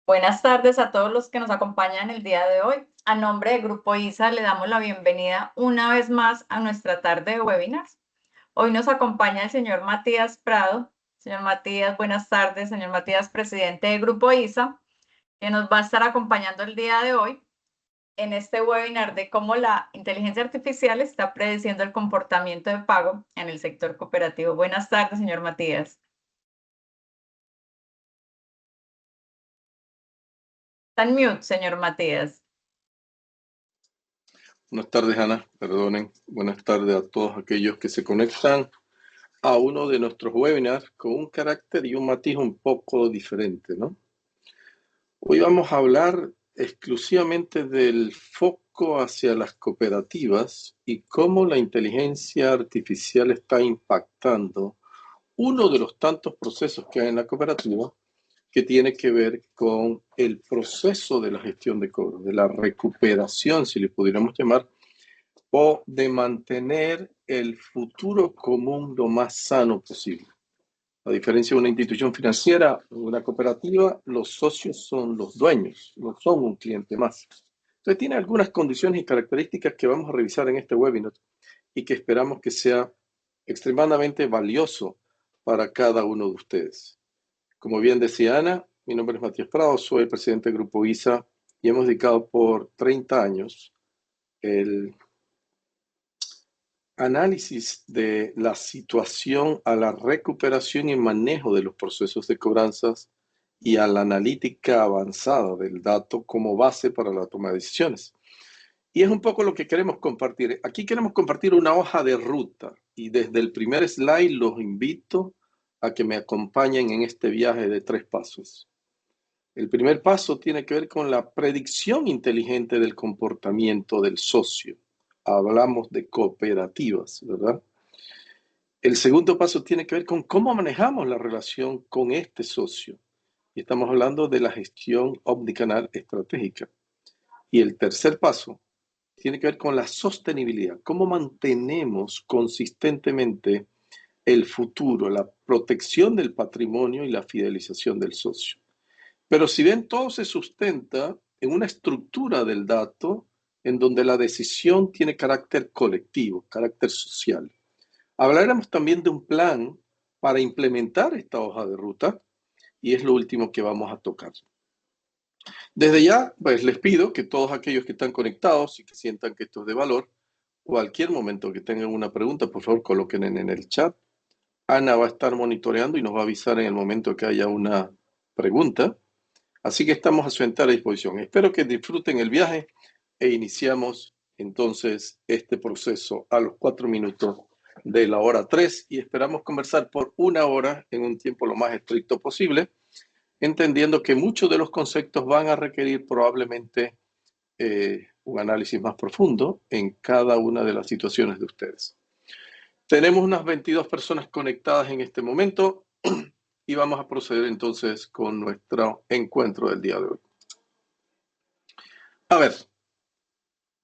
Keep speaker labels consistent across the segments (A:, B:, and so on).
A: Buenas tardes a todos los que nos acompañan el día de hoy. A nombre de Grupo ISA le damos la bienvenida una vez más a nuestra tarde de webinars. Hoy nos acompaña el señor Matías Prado. Señor Matías, buenas tardes. Señor Matías, presidente de Grupo ISA, que nos va a estar acompañando el día de hoy en este webinar de cómo la inteligencia artificial está prediciendo el comportamiento de pago en el sector cooperativo. Buenas tardes, señor Matías. Está en mute, señor Matías.
B: Buenas tardes, Ana. Perdonen. Buenas tardes a todos aquellos que se conectan a uno de nuestros webinars con un carácter y un matiz un poco diferente, ¿no? Hoy vamos a hablar exclusivamente del foco hacia las cooperativas y cómo la inteligencia artificial está impactando uno de los tantos procesos que hay en la cooperativa que tiene que ver con el proceso de la gestión de cobro, de la recuperación, si le pudiéramos llamar, o de mantener el futuro común lo más sano posible. A diferencia de una institución financiera o una cooperativa, los socios son los dueños, no son un cliente más. Entonces tiene algunas condiciones y características que vamos a revisar en este webinar y que esperamos que sea extremadamente valioso para cada uno de ustedes. Como bien decía Ana, mi nombre es Matías Prado, soy el presidente del Grupo ISA y hemos dedicado por 30 años el análisis de la situación a la recuperación y manejo de los procesos de cobranzas y a la analítica avanzada del dato como base para la toma de decisiones. Y es un poco lo que queremos compartir. Aquí queremos compartir una hoja de ruta y desde el primer slide los invito a que me acompañen en este viaje de 3 pasos. El primer paso tiene que ver con la predicción inteligente del comportamiento del socio. Hablamos de cooperativas, ¿verdad? El segundo paso tiene que ver con cómo manejamos la relación con este socio. Y estamos hablando de la gestión omnicanal estratégica. Y el tercer paso tiene que ver con la sostenibilidad. Cómo mantenemos consistentemente el futuro, la protección del patrimonio y la fidelización del socio. Pero si bien todo se sustenta en una estructura del dato en donde la decisión tiene carácter colectivo, carácter social. Hablaremos también de un plan para implementar esta hoja de ruta y es lo último que vamos a tocar. Desde ya, pues les pido que todos aquellos que están conectados y que sientan que esto es de valor, cualquier momento que tengan una pregunta, por favor coloquen en el chat. Ana va a estar monitoreando y nos va a avisar en el momento que haya una pregunta. Así que estamos a su entera disposición. Espero que disfruten el viaje e iniciamos entonces este proceso a los 4 minutos de la hora 3 y esperamos conversar por 1 hora en un tiempo lo más estricto posible, entendiendo que muchos de los conceptos van a requerir probablemente un análisis más profundo en cada una de las situaciones de ustedes. Tenemos unas 22 personas conectadas en este momento y vamos a proceder entonces con nuestro encuentro del día de hoy. A ver,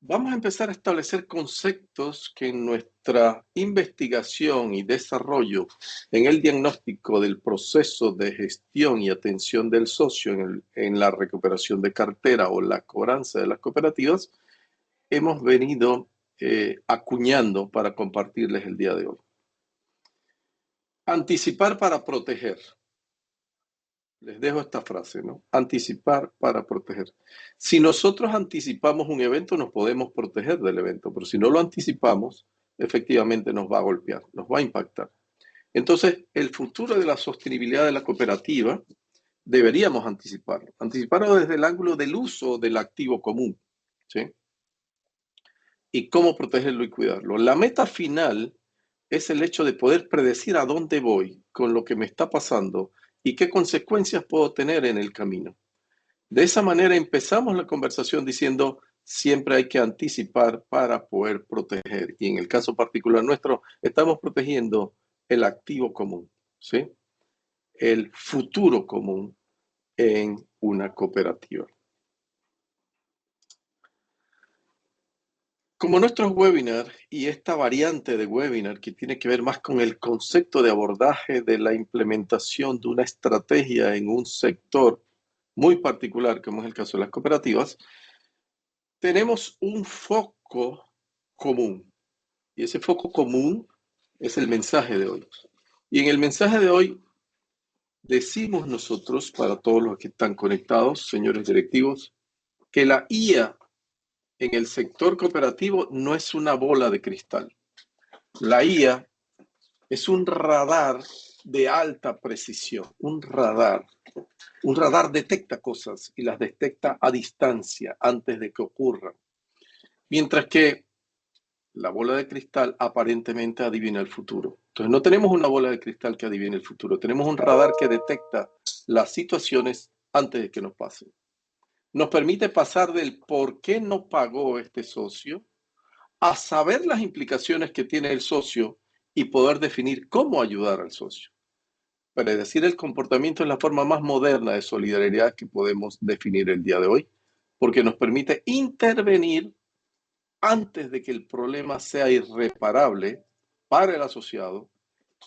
B: vamos a empezar a establecer conceptos que en nuestra investigación y desarrollo en el diagnóstico del proceso de gestión y atención del socio en la recuperación de cartera o la cobranza de las cooperativas, hemos venido acuñando para compartirles el día de hoy. Anticipar para proteger. Les dejo esta frase, ¿no? Anticipar para proteger. Si nosotros anticipamos un evento, nos podemos proteger del evento, pero si no lo anticipamos, efectivamente nos va a golpear, nos va a impactar. Entonces, el futuro de la sostenibilidad de la cooperativa deberíamos anticiparlo. Anticiparlo desde el ángulo del uso del activo común, ¿sí? Y cómo protegerlo y cuidarlo. La meta final es el hecho de poder predecir a dónde voy con lo que me está pasando y qué consecuencias puedo tener en el camino. De esa manera empezamos la conversación diciendo siempre hay que anticipar para poder proteger. Y en el caso particular nuestro, estamos protegiendo el activo común, ¿sí? El futuro común en una cooperativa. Como nuestros webinars y esta variante de webinar que tiene que ver más con el concepto de abordaje de la implementación de una estrategia en un sector muy particular, como es el caso de las cooperativas, tenemos un foco común. Y ese foco común es el mensaje de hoy. Y en el mensaje de hoy decimos nosotros, para todos los que están conectados, señores directivos, que la IA en el sector cooperativo no es una bola de cristal. La IA es un radar de alta precisión, un radar. Un radar detecta cosas y las detecta a distancia antes de que ocurran. Mientras que la bola de cristal aparentemente adivina el futuro. Entonces no tenemos una bola de cristal que adivine el futuro, tenemos un radar que detecta las situaciones antes de que nos pasen. Nos permite pasar del por qué no pagó este socio a saber las implicaciones que tiene el socio y poder definir cómo ayudar al socio. Predecir el comportamiento es la forma más moderna de solidaridad que podemos definir el día de hoy, porque nos permite intervenir antes de que el problema sea irreparable para el asociado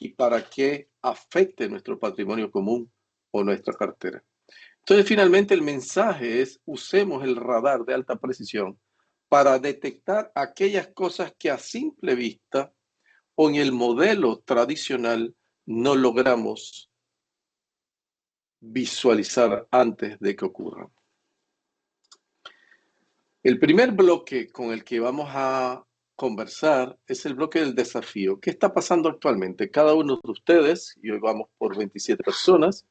B: y para que afecte nuestro patrimonio común o nuestra cartera. Entonces, finalmente, el mensaje es: usemos el radar de alta precisión para detectar aquellas cosas que a simple vista o en el modelo tradicional no logramos visualizar antes de que ocurran. El primer bloque con el que vamos a conversar es el bloque del desafío. ¿Qué está pasando actualmente? Cada uno de ustedes, y hoy vamos por 27 personas,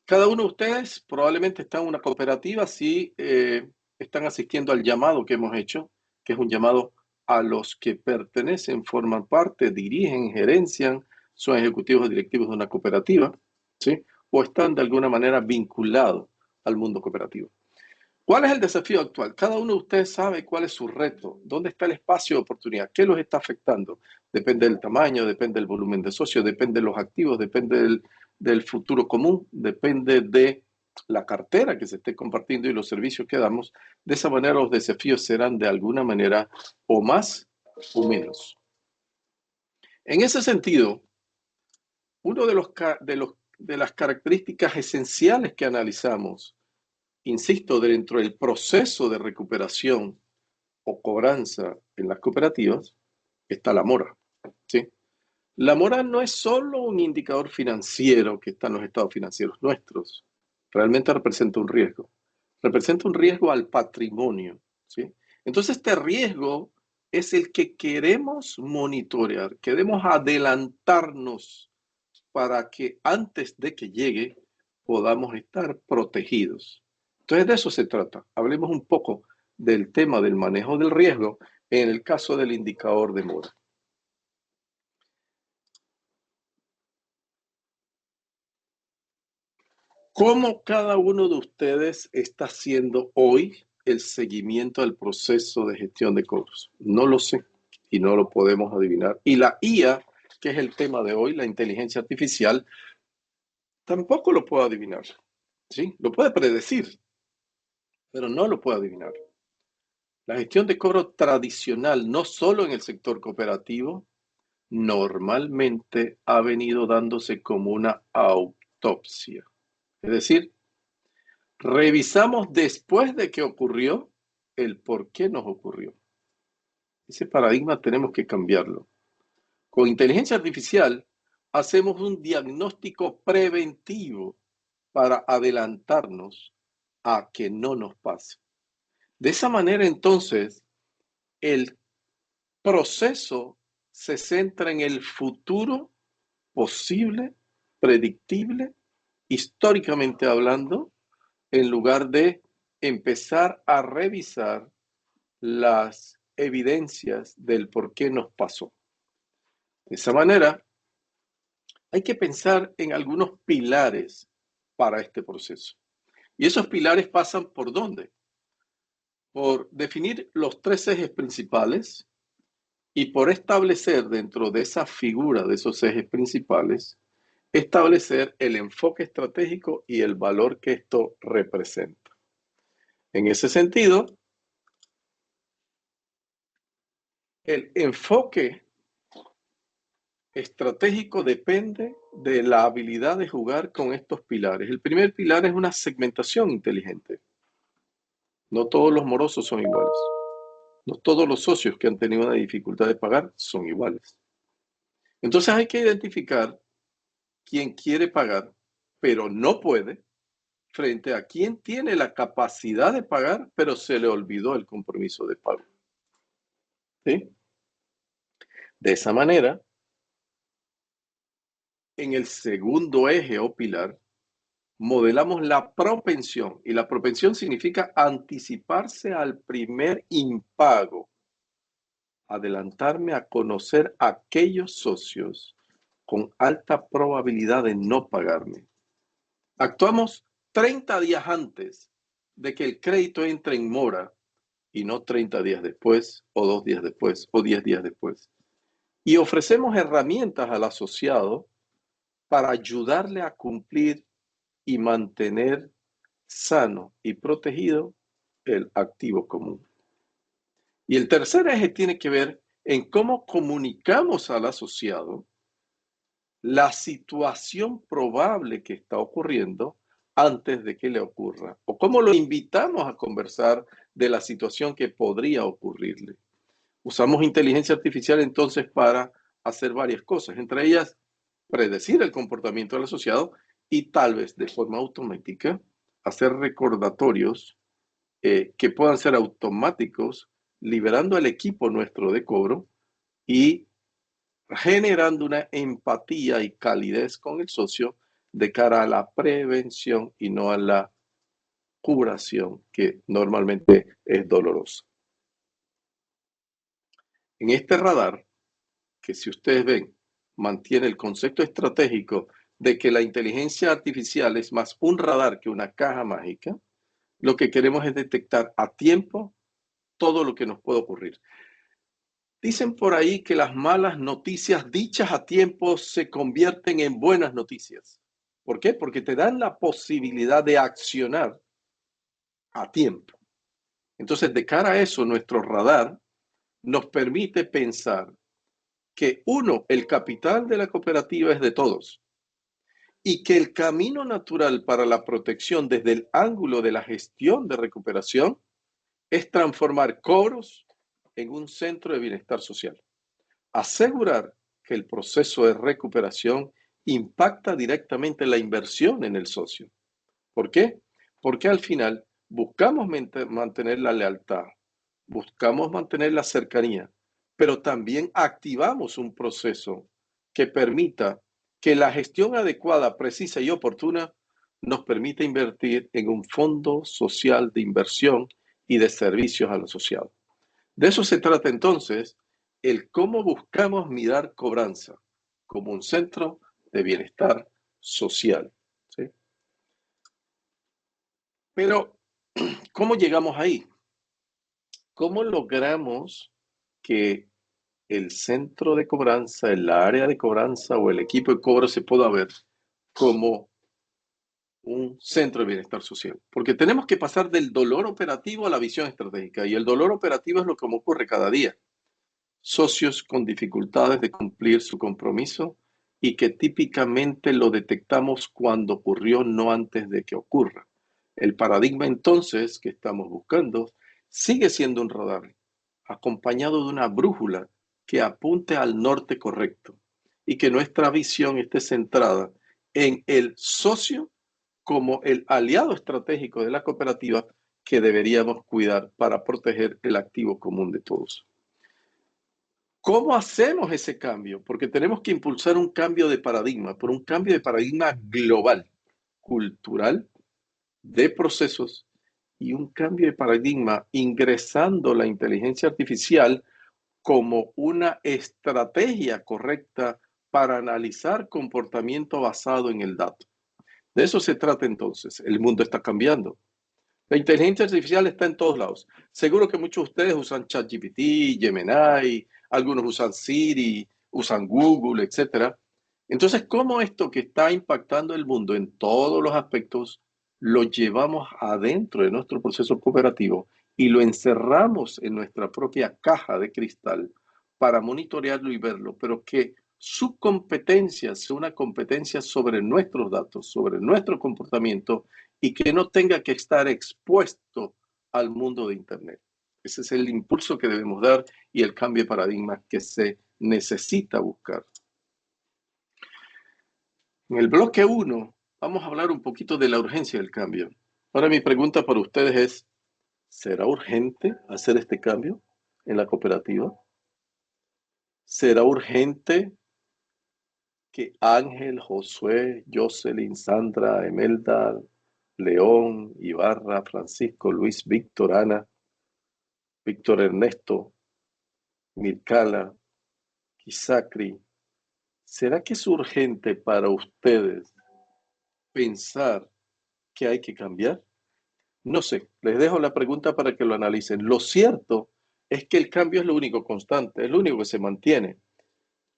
B: cada uno de ustedes probablemente está en una cooperativa si están asistiendo al llamado que hemos hecho, que es un llamado a los que pertenecen, forman parte, dirigen, gerencian, son ejecutivos o directivos de una cooperativa, ¿sí? O están de alguna manera vinculados al mundo cooperativo. ¿Cuál es el desafío actual? Cada uno de ustedes sabe cuál es su reto, dónde está el espacio de oportunidad, qué los está afectando. Depende del tamaño, depende del volumen de socios, depende de los activos, depende del futuro común, depende de la cartera que se esté compartiendo y los servicios que damos. De esa manera los desafíos serán de alguna manera o más o menos. En ese sentido, uno de las características esenciales que analizamos, insisto, dentro del proceso de recuperación o cobranza en las cooperativas, está la mora, ¿sí? La mora no es solo un indicador financiero que está en los estados financieros nuestros, realmente representa un riesgo al patrimonio, ¿sí? Entonces este riesgo es el que queremos monitorear, queremos adelantarnos para que antes de que llegue podamos estar protegidos. Entonces de eso se trata. Hablemos un poco del tema del manejo del riesgo en el caso del indicador de mora. ¿Cómo cada uno de ustedes está haciendo hoy el seguimiento del proceso de gestión de cobros? No lo sé y no lo podemos adivinar. Y la IA, que es el tema de hoy, la inteligencia artificial, tampoco lo puede adivinar, ¿sí? Lo puede predecir, pero no lo puede adivinar. La gestión de cobro tradicional, no solo en el sector cooperativo, normalmente ha venido dándose como una autopsia. Es decir, revisamos después de que ocurrió el por qué nos ocurrió. Ese paradigma tenemos que cambiarlo. Con inteligencia artificial hacemos un diagnóstico preventivo para adelantarnos a que no nos pase. De esa manera, entonces, el proceso se centra en el futuro posible, predictible, históricamente hablando, en lugar de empezar a revisar las evidencias del por qué nos pasó. De esa manera, hay que pensar en algunos pilares para este proceso. Y esos pilares pasan ¿por dónde? Por definir los tres ejes principales y por establecer dentro de esa figura de esos ejes principales, establecer el enfoque estratégico y el valor que esto representa. En ese sentido, el enfoque estratégico depende de la habilidad de jugar con estos pilares. El primer pilar es una segmentación inteligente. No todos los morosos son iguales. No todos los socios que han tenido una dificultad de pagar son iguales. Entonces hay que identificar quién quiere pagar, pero no puede, frente a quien tiene la capacidad de pagar, pero se le olvidó el compromiso de pago. ¿Sí? De esa manera, en el segundo eje o pilar, modelamos la propensión, y la propensión significa anticiparse al primer impago, adelantarme a conocer a aquellos socios con alta probabilidad de no pagarme. Actuamos 30 días antes de que el crédito entre en mora y no 30 días después, o 2 días después, o 10 días después. Y ofrecemos herramientas al asociado para ayudarle a cumplir y mantener sano y protegido el activo común. Y el tercer eje tiene que ver en cómo comunicamos al asociado la situación probable que está ocurriendo antes de que le ocurra, o cómo lo invitamos a conversar de la situación que podría ocurrirle. Usamos inteligencia artificial entonces para hacer varias cosas, entre ellas predecir el comportamiento del asociado y tal vez de forma automática hacer recordatorios que puedan ser automáticos, liberando al equipo nuestro de cobro y generando una empatía y calidez con el socio de cara a la prevención y no a la curación, que normalmente es dolorosa. En este radar, que si ustedes ven, mantiene el concepto estratégico de que la inteligencia artificial es más un radar que una caja mágica, lo que queremos es detectar a tiempo todo lo que nos puede ocurrir. Dicen por ahí que las malas noticias dichas a tiempo se convierten en buenas noticias. ¿Por qué? Porque te dan la posibilidad de accionar a tiempo. Entonces, de cara a eso, nuestro radar nos permite pensar que uno, el capital de la cooperativa es de todos y que el camino natural para la protección desde el ángulo de la gestión de recuperación es transformar cobros en un centro de bienestar social. Asegurar que el proceso de recuperación impacta directamente la inversión en el socio. ¿Por qué? Porque al final buscamos mantener la lealtad, buscamos mantener la cercanía, pero también activamos un proceso que permita que la gestión adecuada, precisa y oportuna nos permita invertir en un fondo social de inversión y de servicios al asociado. De eso se trata entonces el cómo buscamos mirar cobranza como un centro de bienestar social. ¿Sí? Pero, ¿cómo llegamos ahí? ¿Cómo logramos que el centro de cobranza, el área de cobranza o el equipo de cobro se pueda ver como un centro de bienestar social? Porque tenemos que pasar del dolor operativo a la visión estratégica, y el dolor operativo es lo que ocurre cada día. Socios con dificultades de cumplir su compromiso y que típicamente lo detectamos cuando ocurrió, no antes de que ocurra. El paradigma entonces que estamos buscando sigue siendo un radar, acompañado de una brújula que apunte al norte correcto y que nuestra visión esté centrada en el socio como el aliado estratégico de la cooperativa que deberíamos cuidar para proteger el activo común de todos. ¿Cómo hacemos ese cambio? Porque tenemos que impulsar un cambio de paradigma, por un cambio de paradigma global, cultural, de procesos y un cambio de paradigma ingresando la inteligencia artificial como una estrategia correcta para analizar comportamiento basado en el dato. De eso se trata entonces. El mundo está cambiando. La inteligencia artificial está en todos lados. Seguro que muchos de ustedes usan ChatGPT, Gemini, algunos usan Siri, usan Google, etc. Entonces, ¿cómo esto que está impactando el mundo en todos los aspectos lo llevamos adentro de nuestro proceso cooperativo y lo encerramos en nuestra propia caja de cristal para monitorearlo y verlo, pero que su competencia sea una competencia sobre nuestros datos, sobre nuestro comportamiento y que no tenga que estar expuesto al mundo de Internet. Ese es el impulso que debemos dar y el cambio de paradigma que se necesita buscar. En el bloque 1 vamos a hablar un poquito de la urgencia del cambio. Ahora mi pregunta para ustedes es, ¿será urgente hacer este cambio en la cooperativa? ¿Será urgente que Ángel, Josué, Jocelyn, Sandra, Emelda, León, Ibarra, Francisco, Luis, Víctor, Ana, Víctor Ernesto, Mircala, Kisakri, ¿será que es urgente para ustedes pensar que hay que cambiar? No sé, les dejo la pregunta para que lo analicen. Lo cierto es que el cambio es lo único constante, es lo único que se mantiene.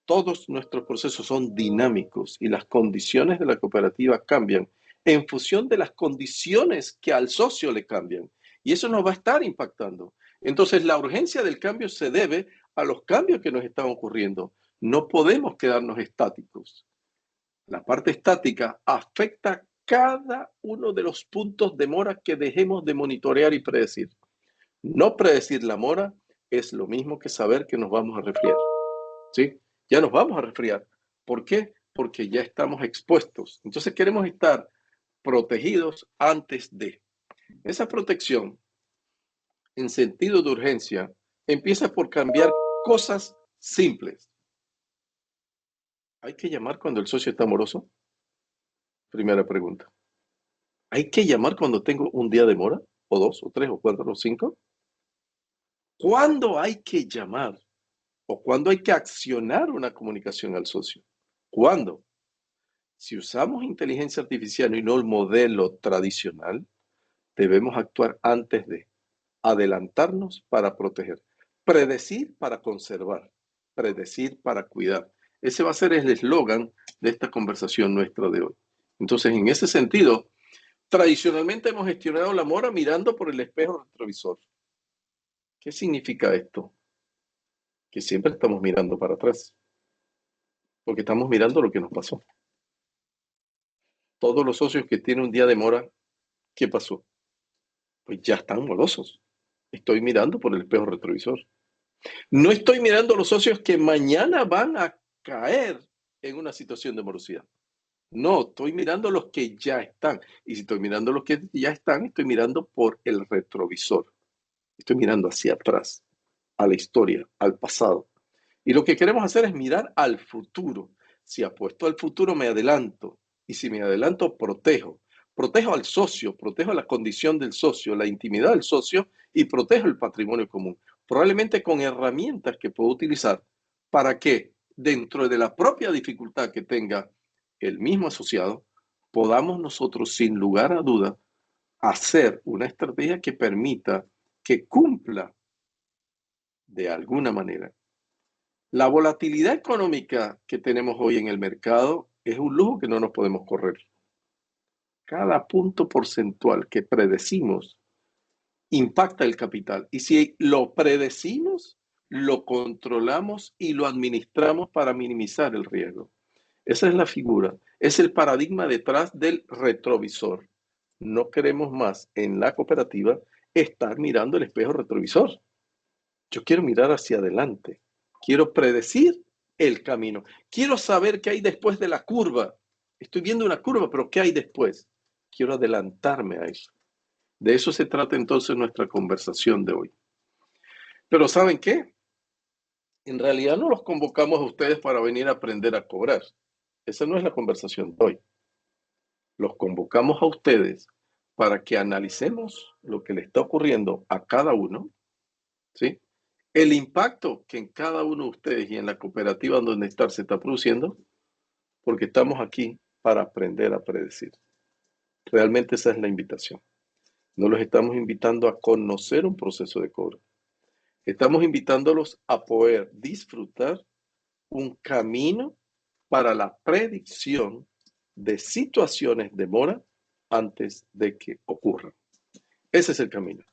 B: Todos nuestros procesos son dinámicos y las condiciones de la cooperativa cambian en función de las condiciones que al socio le cambian. Y eso nos va a estar impactando. Entonces, la urgencia del cambio se debe a los cambios que nos están ocurriendo. No podemos quedarnos estáticos. La parte estática afecta cada uno de los puntos de mora que dejemos de monitorear y predecir. No predecir la mora es lo mismo que saber que nos vamos a resfriar. ¿Sí? Ya nos vamos a resfriar. ¿Por qué? Porque ya estamos expuestos. Entonces queremos estar protegidos antes de. Esa protección, en sentido de urgencia, empieza por cambiar cosas simples. ¿Hay que llamar cuando el socio está moroso? Primera pregunta. ¿Hay que llamar cuando tengo un día de mora? ¿O dos, o tres, o cuatro, o cinco? ¿Cuándo hay que llamar? ¿O cuándo hay que accionar una comunicación al socio? ¿Cuándo? Si usamos inteligencia artificial y no el modelo tradicional, debemos actuar antes de adelantarnos para proteger, predecir para conservar, predecir para cuidar. Ese va a ser el eslogan de esta conversación nuestra de hoy. Entonces, en ese sentido, tradicionalmente hemos gestionado la mora mirando por el espejo retrovisor. ¿Qué significa esto? Que siempre estamos mirando para atrás, porque estamos mirando lo que nos pasó. Todos los socios que tienen un día de mora, ¿qué pasó? Pues ya están morosos. Estoy mirando por el espejo retrovisor. No estoy mirando a los socios que mañana van a caer en una situación de morosidad. No, estoy mirando a los que ya están. Y si estoy mirando a los que ya están, estoy mirando por el retrovisor. Estoy mirando hacia atrás, a la historia, al pasado. Y lo que queremos hacer es mirar al futuro. Si apuesto al futuro, me adelanto. Y si me adelanto, protejo. Protejo al socio, protejo la condición del socio, la intimidad del socio y protejo el patrimonio común. Probablemente con herramientas que puedo utilizar para que dentro de la propia dificultad que tenga el mismo asociado, podamos nosotros, sin lugar a duda, hacer una estrategia que permita que cumpla de alguna manera. La volatilidad económica que tenemos hoy en el mercado es un lujo que no nos podemos correr. Cada punto porcentual que predecimos impacta el capital. Y si lo predecimos, lo controlamos y lo administramos para minimizar el riesgo. Esa es la figura, es el paradigma detrás del retrovisor. No queremos más en la cooperativa estar mirando el espejo retrovisor. Yo quiero mirar hacia adelante. Quiero predecir el camino. Quiero saber qué hay después de la curva. Estoy viendo una curva, pero ¿qué hay después? Quiero adelantarme a eso. De eso se trata entonces nuestra conversación de hoy. Pero ¿saben qué? En realidad no los convocamos a ustedes para venir a aprender a cobrar. Esa no es la conversación de hoy. Los convocamos a ustedes para que analicemos lo que le está ocurriendo a cada uno, ¿sí? El impacto que en cada uno de ustedes y en la cooperativa donde estar se está produciendo, porque estamos aquí para aprender a predecir. Realmente esa es la invitación. No los estamos invitando a conocer un proceso de cobro. Estamos invitándolos a poder disfrutar un camino para la predicción de situaciones de mora antes de que ocurran. Ese es el camino.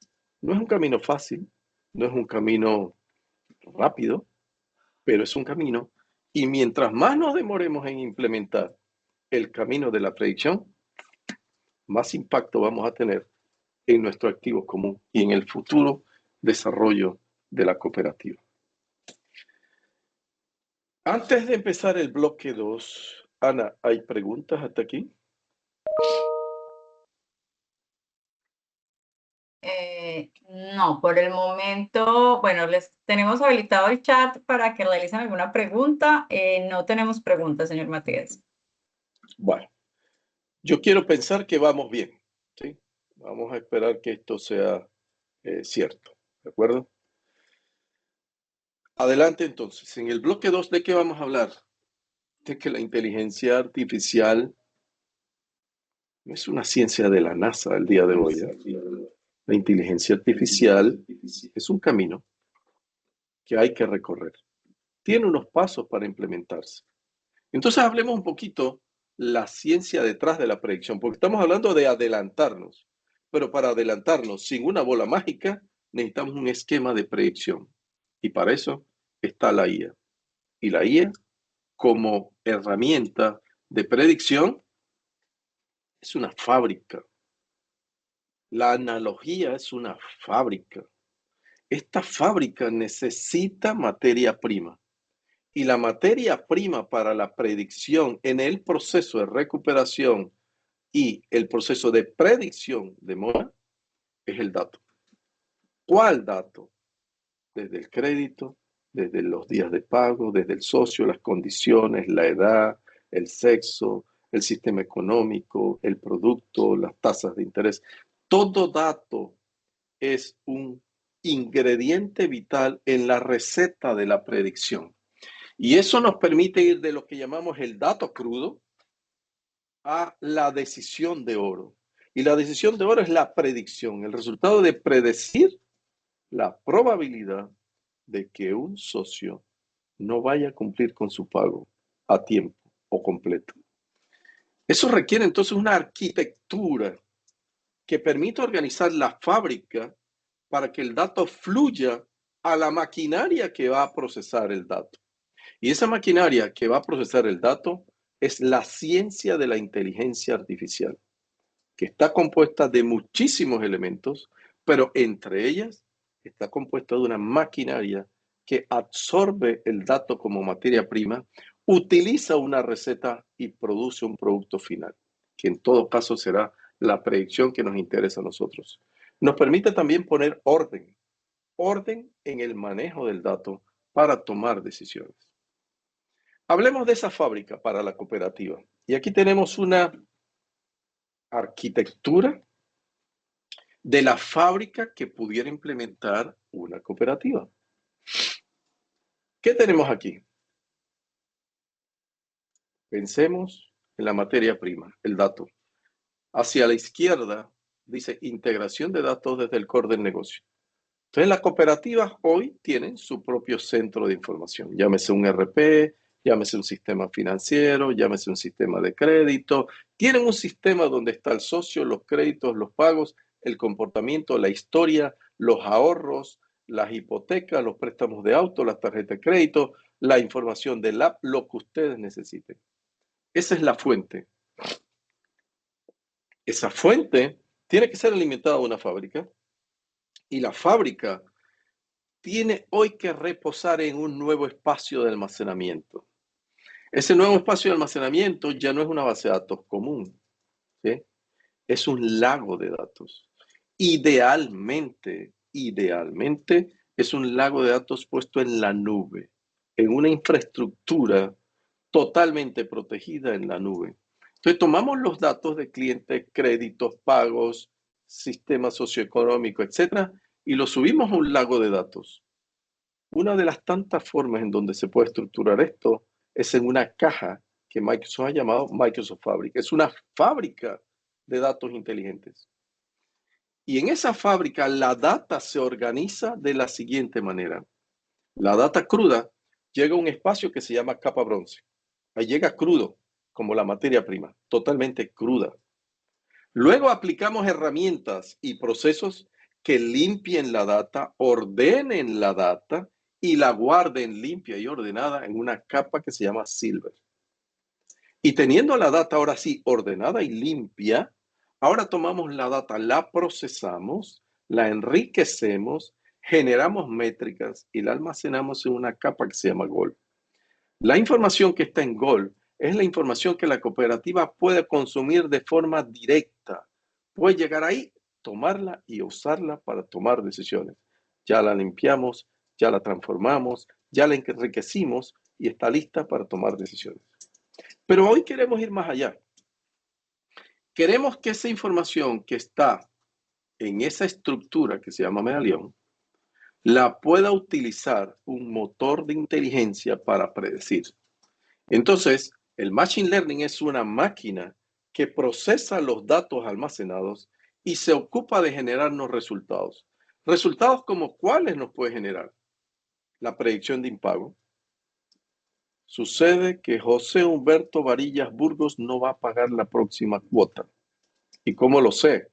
B: No es un camino fácil, no es un camino rápido, pero es un camino Y mientras más nos demoremos en implementar el camino de la predicción, más impacto vamos a tener en nuestro activo común y en el futuro desarrollo de la cooperativa. Antes de empezar el bloque 2, Ana, ¿hay preguntas hasta aquí?
A: No, por el momento, bueno, les tenemos habilitado el chat para que realicen alguna pregunta. No tenemos preguntas, señor Matías.
B: Bueno, yo quiero pensar que vamos bien, ¿sí? Vamos a esperar que esto sea cierto, ¿de acuerdo? Adelante entonces. En el bloque 2, ¿de qué vamos a hablar? De que la inteligencia artificial no es una ciencia de la NASA el día de hoy. La inteligencia artificial es un camino que hay que recorrer. Tiene unos pasos para implementarse. Entonces hablemos un poquito la ciencia detrás de la predicción, porque estamos hablando de adelantarnos, pero para adelantarnos sin una bola mágica necesitamos un esquema de predicción. Y para eso está la IA. Y la IA como herramienta de predicción es una fábrica. La analogía es una fábrica. Esta fábrica necesita materia prima. Y la materia prima para la predicción en el proceso de recuperación y el proceso de predicción de moda es el dato. ¿Cuál dato? Desde el crédito, desde los días de pago, desde el socio, las condiciones, la edad, el sexo, el sistema económico, el producto, las tasas de interés. Todo dato es un ingrediente vital en la receta de la predicción. Y eso nos permite ir de lo que llamamos el dato crudo a la decisión de oro. Y la decisión de oro es la predicción, el resultado de predecir la probabilidad de que un socio no vaya a cumplir con su pago a tiempo o completo. Eso requiere entonces una arquitectura que permita organizar la fábrica para que el dato fluya a la maquinaria que va a procesar el dato. Y esa maquinaria que va a procesar el dato es la ciencia de la inteligencia artificial, que está compuesta de muchísimos elementos, pero entre ellas está compuesta de una maquinaria que absorbe el dato como materia prima, utiliza una receta y produce un producto final, que en todo caso será la predicción que nos interesa a nosotros. Nos permite también poner orden en el manejo del dato para tomar decisiones. Hablemos de esa fábrica para la cooperativa. Y aquí tenemos una arquitectura de la fábrica que pudiera implementar una cooperativa. ¿Qué tenemos aquí? Pensemos en la materia prima, el dato. Hacia la izquierda dice integración de datos desde el core del negocio. Entonces las cooperativas hoy tienen su propio centro de información, llámese un RP, llámese un sistema financiero, llámese un sistema de crédito. Tienen un sistema donde está el socio, los créditos, los pagos, el comportamiento, la historia, los ahorros, las hipotecas, los préstamos de auto, las tarjetas de crédito, la información del app, lo que ustedes necesiten. Esa es la fuente. Esa fuente tiene que ser alimentada de una fábrica y la fábrica tiene hoy que reposar en un nuevo espacio de almacenamiento. Ese nuevo espacio de almacenamiento ya no es una base de datos común, ¿sí? Es un lago de datos. Idealmente es un lago de datos puesto en la nube, en una infraestructura totalmente protegida en la nube. Entonces tomamos los datos de clientes, créditos, pagos, sistema socioeconómico, etcétera, y los subimos a un lago de datos. Una de las tantas formas en donde se puede estructurar esto es en una caja que Microsoft ha llamado Microsoft Fabric. Es una fábrica de datos inteligentes. Y en esa fábrica la data se organiza de la siguiente manera. La data cruda llega a un espacio que se llama capa bronce. Ahí llega crudo, como la materia prima, totalmente cruda. Luego aplicamos herramientas y procesos que limpien la data, ordenen la data y la guarden limpia y ordenada en una capa que se llama Silver. Y teniendo la data ahora sí ordenada y limpia, ahora tomamos la data, la procesamos, la enriquecemos, generamos métricas y la almacenamos en una capa que se llama Gold. La información que está en Gold es la información que la cooperativa puede consumir de forma directa. Puede llegar ahí, tomarla y usarla para tomar decisiones. Ya la limpiamos, ya la transformamos, ya la enriquecimos y está lista para tomar decisiones. Pero hoy queremos ir más allá. Queremos que esa información que está en esa estructura que se llama medallón, la pueda utilizar un motor de inteligencia para predecir. Entonces, el Machine Learning es una máquina que procesa los datos almacenados y se ocupa de generarnos resultados. Resultados como cuáles nos puede generar. La predicción de impago. Sucede que José Humberto Varillas Burgos no va a pagar la próxima cuota. ¿Y cómo lo sé?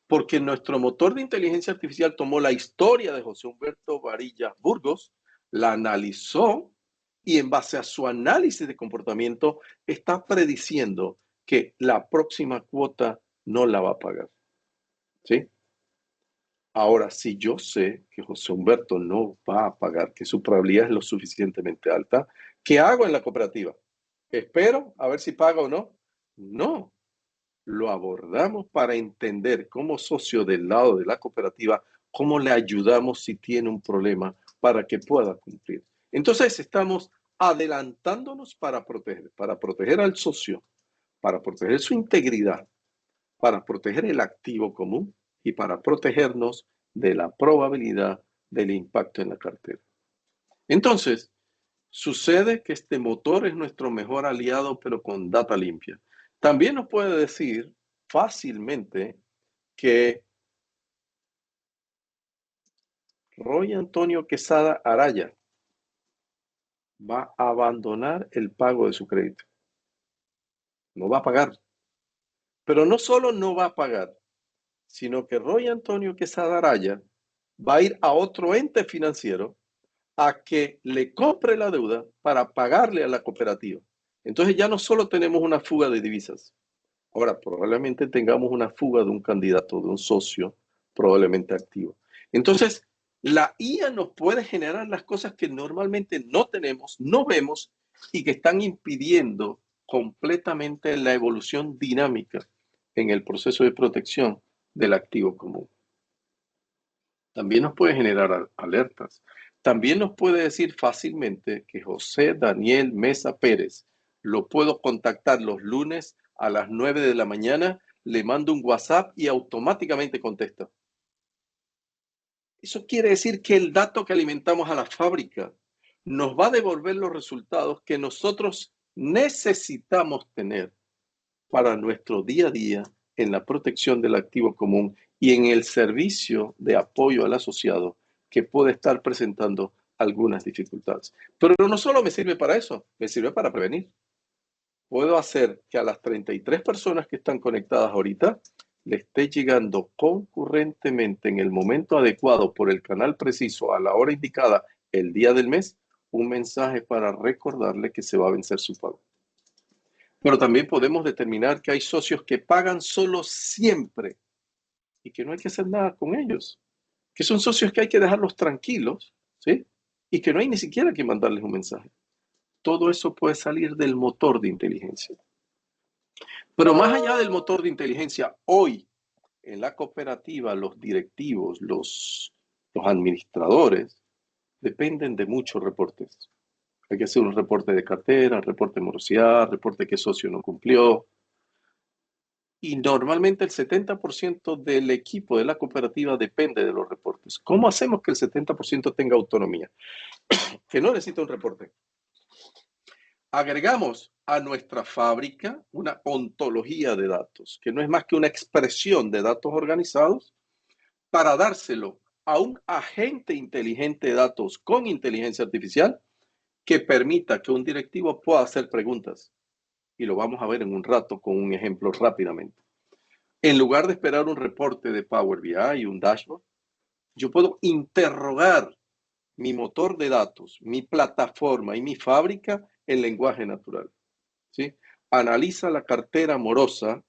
B: Porque nuestro motor de inteligencia artificial tomó la historia de José Humberto Varillas Burgos, la analizó y en base a su análisis de comportamiento está prediciendo que la próxima cuota no la va a pagar. ¿Sí? Ahora, si yo sé que José Humberto no va a pagar, que su probabilidad es lo suficientemente alta, ¿qué hago en la cooperativa? ¿Espero a ver si paga o no? No, lo abordamos para entender como socio del lado de la cooperativa cómo le ayudamos si tiene un problema para que pueda cumplir. Entonces estamos adelantándonos para proteger al socio, para proteger su integridad, para proteger el activo común y para protegernos de la probabilidad del impacto en la cartera. Entonces, sucede que este motor es nuestro mejor aliado, pero con data limpia. También nos puede decir fácilmente que Roy Antonio Quesada Araya va a abandonar el pago de su crédito. No va a pagar. Pero no solo no va a pagar, sino que Roy Antonio Quesada Araya va a ir a otro ente financiero a que le compre la deuda para pagarle a la cooperativa. Entonces ya no solo tenemos una fuga de divisas, ahora probablemente tengamos una fuga de un candidato, de un socio probablemente activo. Entonces, la IA nos puede generar las cosas que normalmente no tenemos, no vemos y que están impidiendo completamente la evolución dinámica en el proceso de protección del activo común. También nos puede generar alertas. También nos puede decir fácilmente que José Daniel Mesa Pérez lo puedo contactar los lunes a las 9 de la mañana, le mando un WhatsApp y automáticamente contesta. Eso quiere decir que el dato que alimentamos a la fábrica nos va a devolver los resultados que nosotros necesitamos tener para nuestro día a día en la protección del activo común y en el servicio de apoyo al asociado que puede estar presentando algunas dificultades. Pero no solo me sirve para eso, me sirve para prevenir. Puedo hacer que a las 33 personas que están conectadas ahorita le esté llegando concurrentemente en el momento adecuado por el canal preciso a la hora indicada el día del mes un mensaje para recordarle que se va a vencer su pago. Pero también podemos determinar que hay socios que pagan solo siempre y que no hay que hacer nada con ellos, que son socios que hay que dejarlos tranquilos, ¿sí? Y que no hay ni siquiera que mandarles un mensaje. Todo eso puede salir del motor de inteligencia. Pero más allá del motor de inteligencia, hoy en la cooperativa los directivos, los administradores, dependen de muchos reportes. Hay que hacer un reporte de cartera, reporte de morosidad, reporte que socio no cumplió. Y normalmente el 70% del equipo de la cooperativa depende de los reportes. ¿Cómo hacemos que el 70% tenga autonomía? Que no necesita un reporte. Agregamos a nuestra fábrica una ontología de datos, que no es más que una expresión de datos organizados para dárselo a un agente inteligente de datos con inteligencia artificial que permita que un directivo pueda hacer preguntas. Y lo vamos a ver en un rato con un ejemplo rápidamente. En lugar de esperar un reporte de Power BI y un dashboard, yo puedo interrogar mi motor de datos, mi plataforma y mi fábrica en lenguaje natural. ¿Sí? Analiza la cartera morosa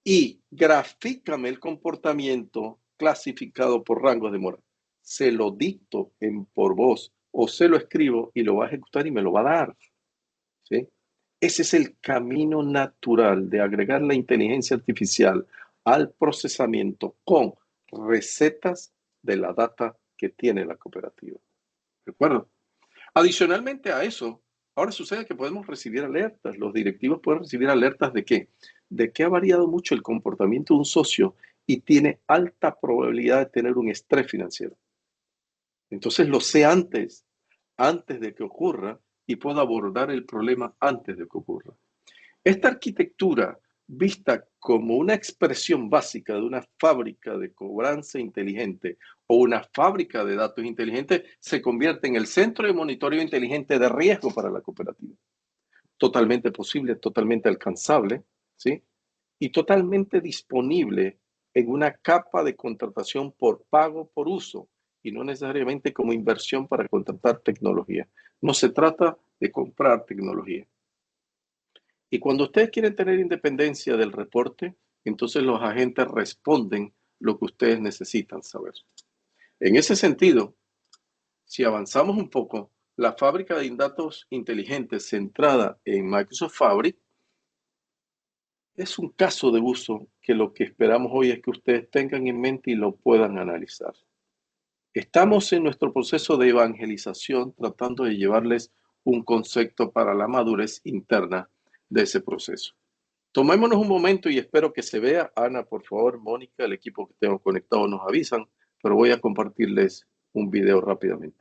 B: y grafícame el comportamiento clasificado por rangos de mora. Se lo dicto por voz o se lo escribo y lo va a ejecutar y me lo va a dar. ¿Sí? Ese es el camino natural de agregar la inteligencia artificial al procesamiento con recetas de la data que tiene la cooperativa. ¿De acuerdo? Adicionalmente a eso, ahora sucede que podemos recibir alertas. Los directivos pueden recibir alertas ¿de qué? De que ha variado mucho el comportamiento de un socio y tiene alta probabilidad de tener un estrés financiero. Entonces lo sé antes de que ocurra y puedo abordar el problema antes de que ocurra. Esta arquitectura, vista como una expresión básica de una fábrica de cobranza inteligente o una fábrica de datos inteligentes, se convierte en el centro de monitoreo inteligente de riesgo para la cooperativa. Totalmente posible, totalmente alcanzable, ¿sí? Y totalmente disponible en una capa de contratación por pago por uso y no necesariamente como inversión para contratar tecnología. No se trata de comprar tecnología. Y cuando ustedes quieren tener independencia del reporte, entonces los agentes responden lo que ustedes necesitan saber. En ese sentido, si avanzamos un poco, la fábrica de datos inteligentes centrada en Microsoft Fabric es un caso de uso que lo que esperamos hoy es que ustedes tengan en mente y lo puedan analizar. Estamos en nuestro proceso de evangelización tratando de llevarles un concepto para la madurez interna de ese proceso. Tomémonos un momento y espero que se vea. Ana, por favor, Mónica, el equipo que tengo conectado nos avisan, pero voy a compartirles un video rápidamente.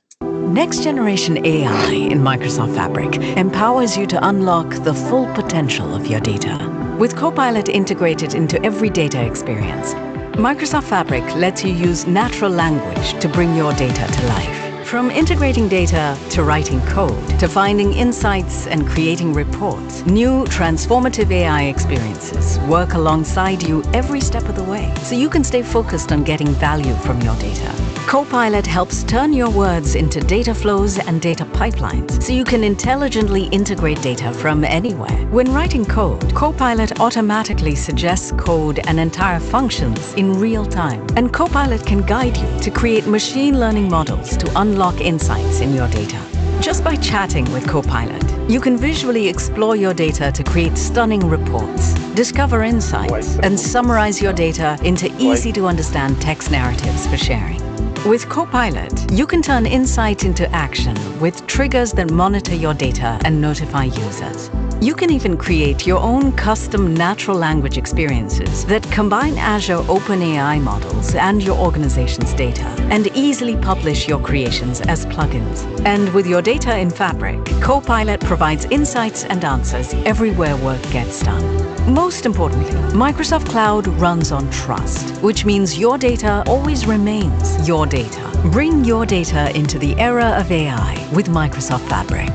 C: Next generation AI in Microsoft Fabric empowers you to unlock the full potential of your data. With Copilot integrated into every data experience, Microsoft Fabric lets you use natural language to bring your data to life. From integrating data to writing code to finding insights and creating reports, new transformative AI experiences work alongside you every step of the way, so you can stay focused on getting value from your data. Copilot helps turn your words into data flows and data pipelines, so you can intelligently integrate data from anywhere. When writing code, Copilot automatically suggests code and entire functions in real time, and Copilot can guide you to create machine learning models to unlock insights in your data. Just by chatting with Copilot, you can visually explore your data to create stunning reports, discover insights, and summarize your data into easy-to-understand text narratives for sharing. With Copilot, you can turn insight into action with triggers that monitor your data and notify users. You can even create your own custom natural language experiences that combine Azure OpenAI models and your organization's data, and easily publish your creations as plugins. And with your data in Fabric, Copilot provides insights and answers everywhere work gets done. Most importantly, Microsoft Cloud runs on trust, which means your data always remains your data. Bring your data into the era of AI with Microsoft Fabric.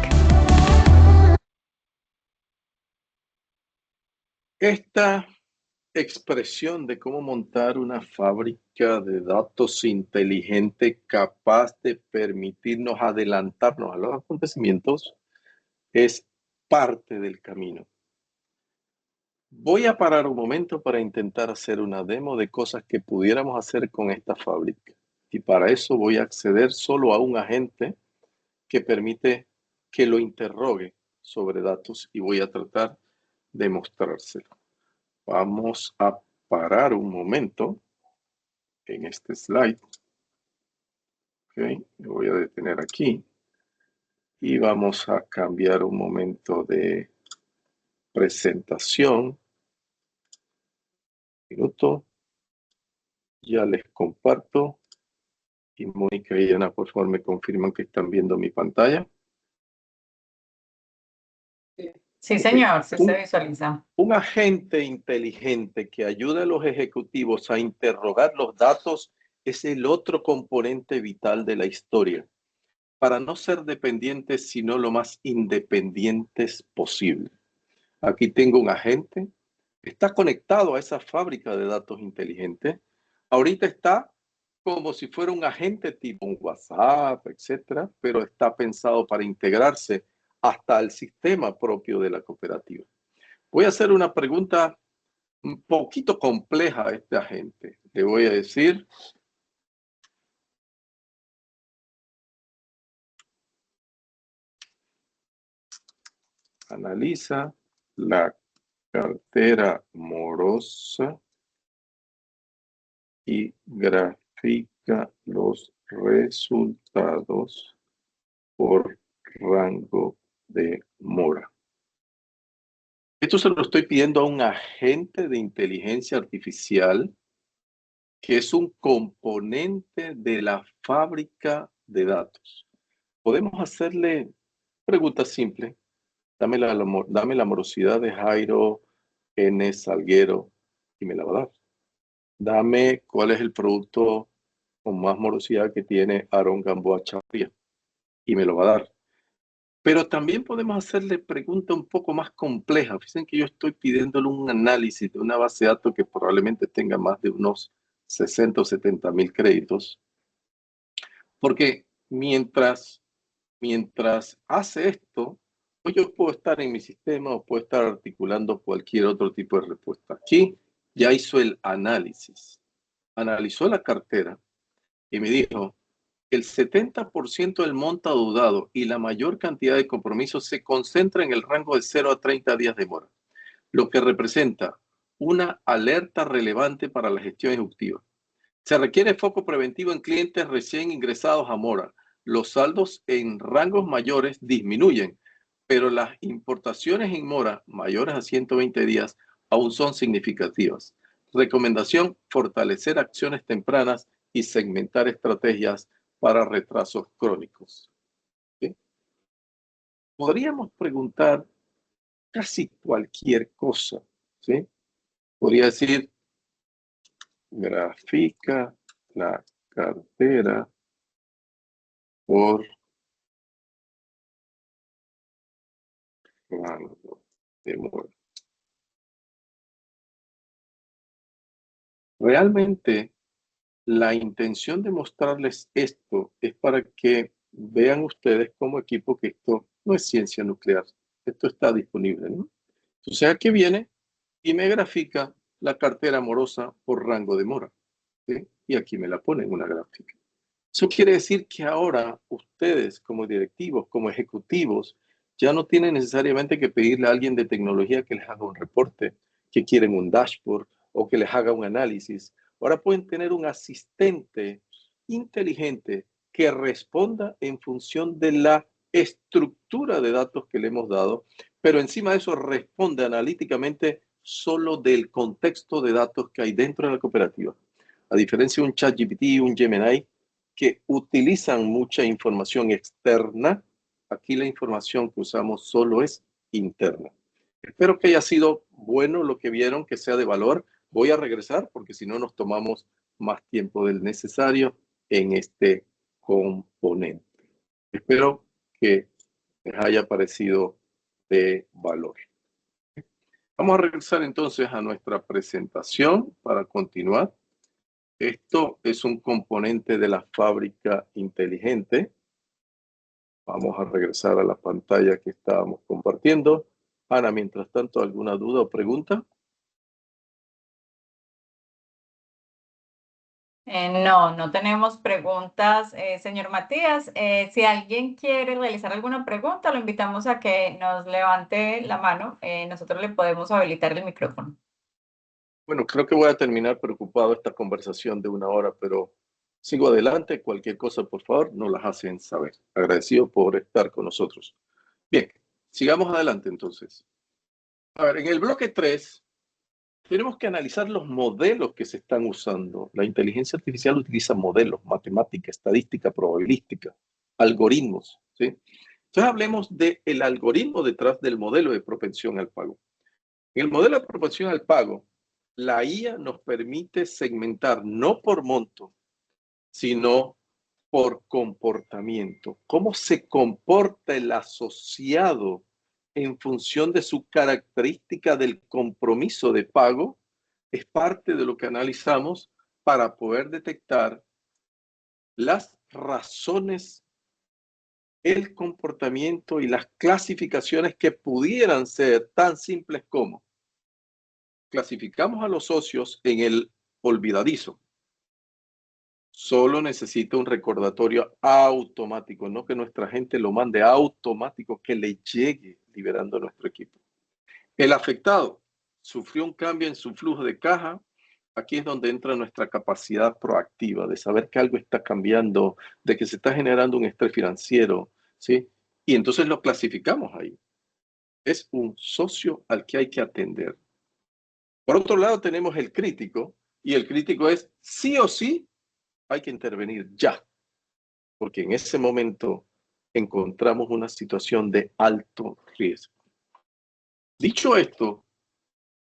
B: Esta expresión de cómo montar una fábrica de datos inteligente capaz de permitirnos adelantarnos a los acontecimientos es parte del camino. Voy a parar un momento para intentar hacer una demo de cosas que pudiéramos hacer con esta fábrica. Y para eso voy a acceder solo a un agente que permite que lo interrogue sobre datos y voy a tratar de mostrárselo. Vamos a parar un momento en este slide. Okay, lo voy a detener aquí. Y vamos a cambiar un momento de presentación. Minuto. Ya les comparto. Y Mónica y Ana, por favor, me confirman que están viendo mi pantalla.
A: Sí, señor, sí se visualiza.
B: Un agente inteligente que ayuda a los ejecutivos a interrogar los datos es el otro componente vital de la historia, para no ser dependientes, sino lo más independientes posible. Aquí tengo un agente, está conectado a esa fábrica de datos inteligentes. Ahorita está como si fuera un agente tipo un WhatsApp, etcétera, pero está pensado para integrarse hasta el sistema propio de la cooperativa. Voy a hacer una pregunta un poquito compleja a este agente. Le voy a decir, analiza la cartera morosa y grafica los resultados por rango de mora. Esto se lo estoy pidiendo a un agente de inteligencia artificial que es un componente de la fábrica de datos. Podemos hacerle preguntas simples. Dame la morosidad de Jairo N. Salguero y me la va a dar. Dame cuál es el producto con más morosidad que tiene Aarón Gamboa Chavarría y me lo va a dar. Pero también podemos hacerle preguntas un poco más complejas. Fíjense que yo estoy pidiéndole un análisis de una base de datos que probablemente tenga más de unos 60 o 70 mil créditos. Porque mientras hace esto, pues yo puedo estar en mi sistema o puedo estar articulando cualquier otro tipo de respuesta. Aquí ya hizo el análisis. Analizó la cartera y me dijo, el 70% del monto dudado y la mayor cantidad de compromisos se concentra en el rango de 0 a 30 días de mora, lo que representa una alerta relevante para la gestión ejecutiva. Se requiere foco preventivo en clientes recién ingresados a mora. Los saldos en rangos mayores disminuyen, pero las importaciones en mora mayores a 120 días aún son significativas. Recomendación, fortalecer acciones tempranas y segmentar estrategias para retrasos crónicos. ¿Sí? Podríamos preguntar casi cualquier cosa. ¿Sí? Podría decir, grafica la cartera por rango de mora. Realmente, la intención de mostrarles esto es para que vean ustedes como equipo que esto no es ciencia nuclear. Esto está disponible, ¿no? Entonces aquí viene y me grafica la cartera amorosa por rango de mora. ¿Sí? Y aquí me la pone en una gráfica. Eso quiere decir que ahora ustedes como directivos, como ejecutivos, ya no tienen necesariamente que pedirle a alguien de tecnología que les haga un reporte, que quieren un dashboard o que les haga un análisis. Ahora pueden tener un asistente inteligente que responda en función de la estructura de datos que le hemos dado, pero encima de eso responde analíticamente solo del contexto de datos que hay dentro de la cooperativa. A diferencia de un ChatGPT, un Gemini, que utilizan mucha información externa, aquí la información que usamos solo es interna. Espero que haya sido bueno lo que vieron, que sea de valor. Voy a regresar porque si no nos tomamos más tiempo del necesario en este componente. Espero que les haya parecido de valor. Vamos a regresar entonces a nuestra presentación para continuar. Esto es un componente de la fábrica inteligente. Vamos a regresar a la pantalla que estábamos compartiendo. Ana, mientras tanto, ¿alguna duda o pregunta?
A: No tenemos preguntas, señor Matías. Si alguien quiere realizar alguna pregunta, lo invitamos a que nos levante la mano. Nosotros le podemos habilitar el micrófono.
B: Bueno, creo que voy a terminar preocupado esta conversación de 1 hora, pero sigo adelante. Cualquier cosa, por favor, nos las hacen saber. Agradecido por estar con nosotros. Bien, sigamos adelante entonces. A ver, en el bloque 3 tenemos que analizar los modelos que se están usando. La inteligencia artificial utiliza modelos, matemática, estadística, probabilística, algoritmos. ¿Sí? Entonces hablemos del algoritmo detrás del modelo de propensión al pago. En el modelo de propensión al pago, la IA nos permite segmentar no por monto, sino por comportamiento. ¿Cómo se comporta el asociado en función de su característica del compromiso de pago? Es parte de lo que analizamos para poder detectar las razones, el comportamiento y las clasificaciones que pudieran ser tan simples como clasificamos a los socios en el olvidadizo. Solo necesita un recordatorio automático, no que nuestra gente lo mande automático, que le llegue liberando a nuestro equipo. El afectado sufrió un cambio en su flujo de caja. Aquí es donde entra nuestra capacidad proactiva de saber que algo está cambiando, de que se está generando un estrés financiero, ¿sí? Y entonces lo clasificamos ahí. Es un socio al que hay que atender. Por otro lado tenemos el crítico, y el crítico es sí o sí hay que intervenir ya, porque en ese momento encontramos una situación de alto riesgo. Dicho esto,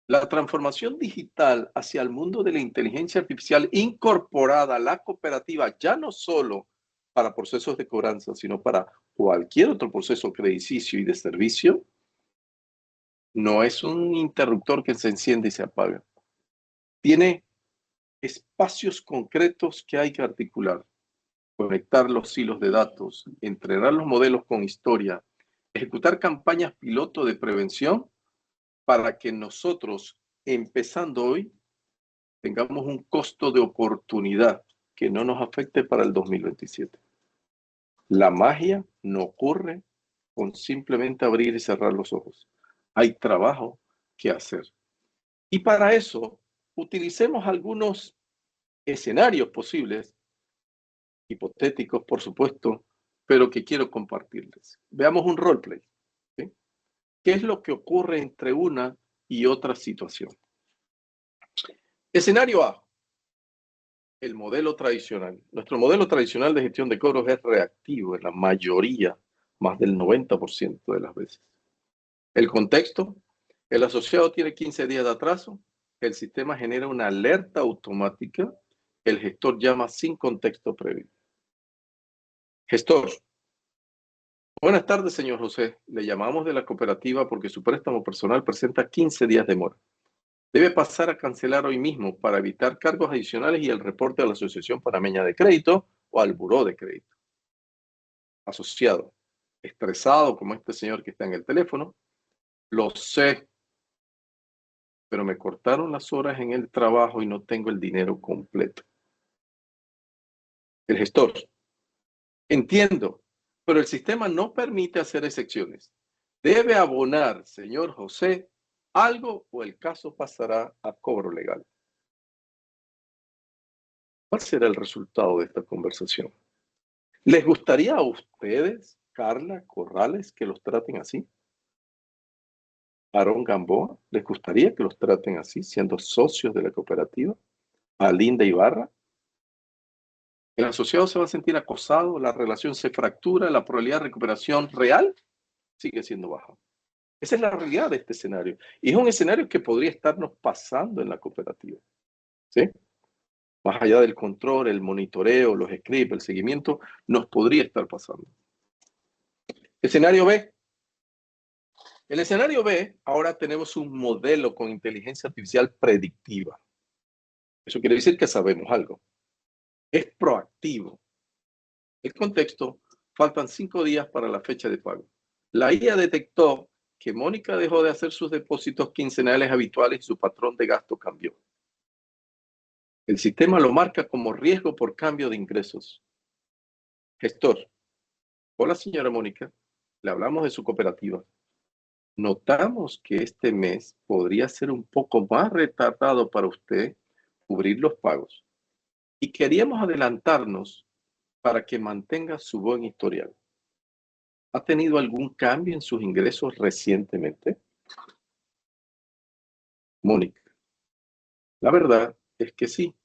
B: la transformación digital hacia el mundo de la inteligencia artificial incorporada a la cooperativa, ya no solo para procesos de cobranza, sino para cualquier otro proceso crediticio y de servicio, no es un interruptor que se enciende y se apaga. Tiene espacios concretos que hay que articular, conectar los hilos de datos, entrenar los modelos con historia, ejecutar campañas piloto de prevención para que nosotros, empezando hoy, tengamos un costo de oportunidad que no nos afecte para el 2027. La magia no ocurre con simplemente abrir y cerrar los ojos. Hay trabajo que hacer. Y para eso, utilicemos algunos escenarios posibles, hipotéticos, por supuesto, pero que quiero compartirles. Veamos un roleplay. ¿Sí? ¿Qué es lo que ocurre entre una y otra situación? Escenario A. El modelo tradicional. Nuestro modelo tradicional de gestión de cobros es reactivo en la mayoría, más del 90% de las veces. El contexto, el asociado tiene 15 días de atraso, el sistema genera una alerta automática, el gestor llama sin contexto previo. Gestor, buenas tardes, señor José. Le llamamos de la cooperativa porque su préstamo personal presenta 15 días de mora. Debe pasar a cancelar hoy mismo para evitar cargos adicionales y el reporte a la Asociación Panameña de Crédito o al Buró de Crédito. Asociado, estresado como este señor que está en el teléfono, lo sé, pero me cortaron las horas en el trabajo y no tengo el dinero completo. El gestor, entiendo, pero el sistema no permite hacer excepciones. Debe abonar, señor José, algo o el caso pasará a cobro legal. ¿Cuál será el resultado de esta conversación? ¿Les gustaría a ustedes, Carla Corrales, que los traten así? Aarón Gamboa, ¿les gustaría que los traten así, siendo socios de la cooperativa? ¿A Linda Ibarra? El asociado se va a sentir acosado, la relación se fractura, la probabilidad de recuperación real sigue siendo baja. Esa es la realidad de este escenario. Y es un escenario que podría estarnos pasando en la cooperativa. ¿Sí? Más allá del control, el monitoreo, los scripts, el seguimiento, nos podría estar pasando. Escenario B. En el escenario B, ahora tenemos un modelo con inteligencia artificial predictiva. Eso quiere decir que sabemos algo. Es proactivo. El contexto, faltan 5 días para la fecha de pago. La IA detectó que Mónica dejó de hacer sus depósitos quincenales habituales y su patrón de gasto cambió. El sistema lo marca como riesgo por cambio de ingresos. Gestor, hola señora Mónica, le hablamos de su cooperativa. Notamos que este mes podría ser un poco más retardado para usted cubrir los pagos y queríamos adelantarnos para que mantenga su buen historial. ¿Ha tenido algún cambio en sus ingresos recientemente? Mónica, la verdad es que sí.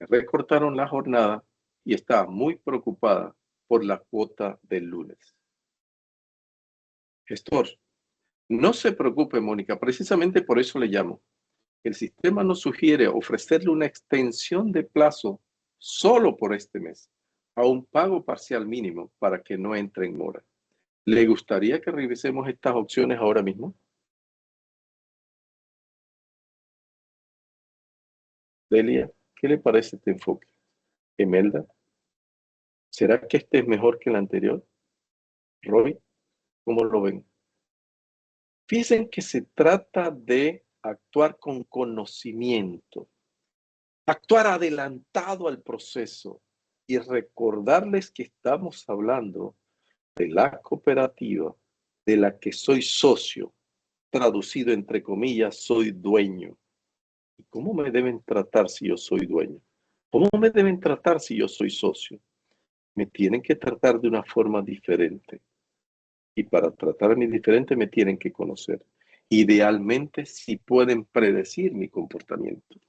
B: Me recortaron la jornada y estaba muy preocupada por la cuota del lunes. Gestor, no se preocupe, Mónica, precisamente por eso le llamo. El sistema nos sugiere ofrecerle una extensión de plazo solo por este mes, a un pago parcial mínimo para que no entre en mora. ¿Le gustaría que revisemos estas opciones ahora mismo? Delia, ¿qué le parece este enfoque? Emelda, ¿Será que este es mejor que el anterior? Roy, ¿cómo lo ven? Fíjense que se trata de actuar con conocimiento, actuar adelantado al proceso y recordarles que estamos hablando de la cooperativa de la que soy socio, traducido entre comillas, soy dueño. ¿Y cómo me deben tratar si yo soy dueño? ¿Cómo me deben tratar si yo soy socio? Me tienen que tratar de una forma diferente. Y para tratarme diferente me tienen que conocer. Idealmente, si pueden predecir mi comportamiento.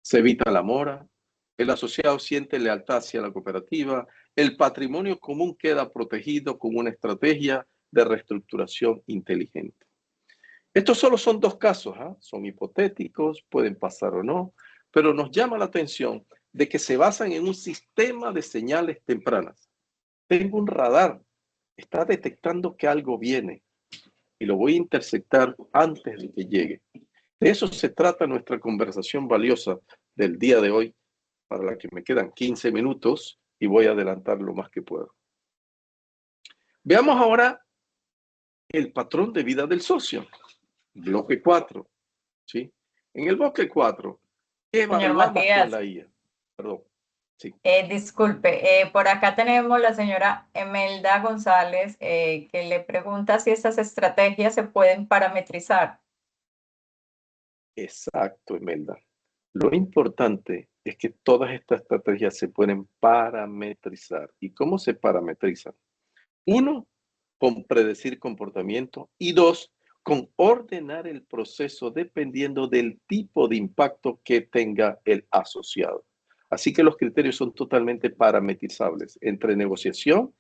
B: Se evita la mora, el asociado siente lealtad hacia la cooperativa, el patrimonio común queda protegido con una estrategia de reestructuración inteligente. Estos solo son dos casos, son hipotéticos, pueden pasar o no, pero nos llama la atención de que se basan en un sistema de señales tempranas. Tengo un radar, está detectando que algo viene y lo voy a interceptar antes de que llegue. De eso se trata nuestra conversación valiosa del día de hoy, para la que me quedan 15 minutos y voy a adelantar lo más que puedo. Veamos ahora el patrón de vida del socio. Bloque 4, ¿sí? En el bloque 4, ¿qué
A: Señor
B: evaluamos
A: Matías,
B: con la IA? Perdón, sí.
A: disculpe, por acá tenemos la señora Emelda González que le pregunta si estas estrategias se pueden parametrizar.
B: Exacto, Imelda. Lo importante es que todas estas estrategias se pueden parametrizar. ¿Y cómo se parametrizan? Uno, con predecir comportamiento y dos, con ordenar el proceso dependiendo del tipo de impacto que tenga el asociado. Así que los criterios son totalmente parametrizables entre negociación,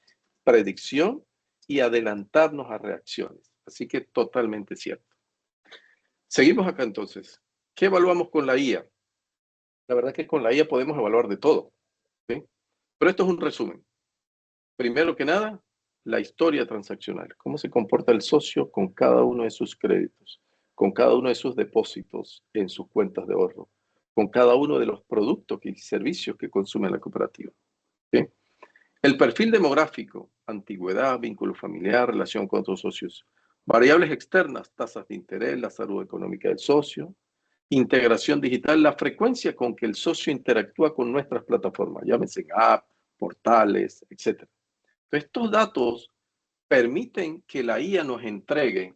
B: predicción y adelantarnos a reacciones. Así que totalmente cierto. Seguimos acá entonces. ¿Qué evaluamos con la IA? La verdad es que con la IA podemos evaluar de todo, ¿sí? Pero esto es un resumen. Primero que nada, la historia transaccional. Cómo se comporta el socio con cada uno de sus créditos, con cada uno de sus depósitos en sus cuentas de ahorro, con cada uno de los productos y servicios que consume la cooperativa, ¿sí? El perfil demográfico, antigüedad, vínculo familiar, relación con otros socios. Variables externas, tasas de interés, la salud económica del socio. Integración digital, la frecuencia con que el socio interactúa con nuestras plataformas, llámense app, portales, etc. Estos datos permiten que la IA nos entregue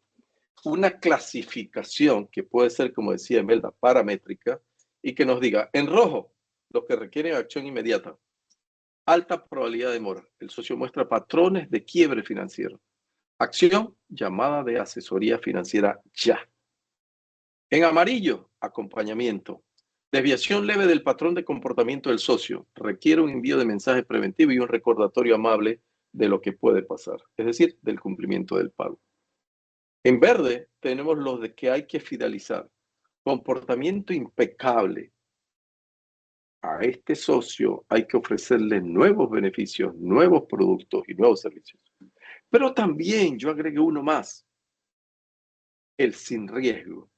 B: una clasificación que puede ser, como decía Imelda, paramétrica y que nos diga, en rojo, los que requieren acción inmediata, alta probabilidad de mora. El socio muestra patrones de quiebre financiero. Acción, llamada de asesoría financiera ya. En amarillo, acompañamiento. Desviación leve del patrón de comportamiento del socio. Requiere un envío de mensaje preventivo y un recordatorio amable de lo que puede pasar, es decir, del cumplimiento del pago. En verde tenemos los de que hay que fidelizar. Comportamiento impecable. A este socio hay que ofrecerle nuevos beneficios, nuevos productos y nuevos servicios. Pero también yo agregué uno más, el sin riesgo.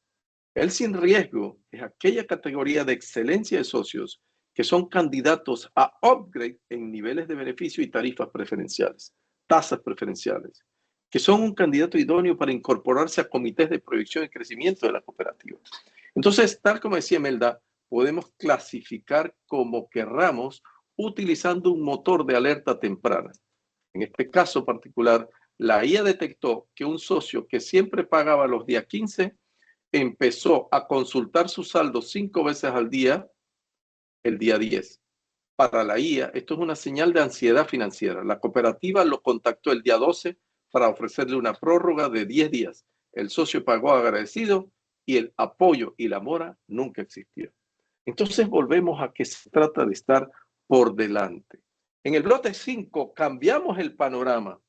B: El sin riesgo es aquella categoría de excelencia de socios que son candidatos a upgrade en niveles de beneficio y tarifas preferenciales, tasas preferenciales, que son un candidato idóneo para incorporarse a comités de proyección y crecimiento de la cooperativa. Entonces, tal como decía Melda, podemos clasificar como querramos utilizando un motor de alerta temprana. En este caso particular, la IA detectó que un socio que siempre pagaba los días 15 empezó a consultar su saldo 5 veces al día, el día 10. Para la IA, esto es una señal de ansiedad financiera. La cooperativa lo contactó el día 12 para ofrecerle una prórroga de 10 días. El socio pagó agradecido y el apoyo y la mora nunca existió. Entonces volvemos a que se trata de estar por delante. En el bloque 5 cambiamos el panorama.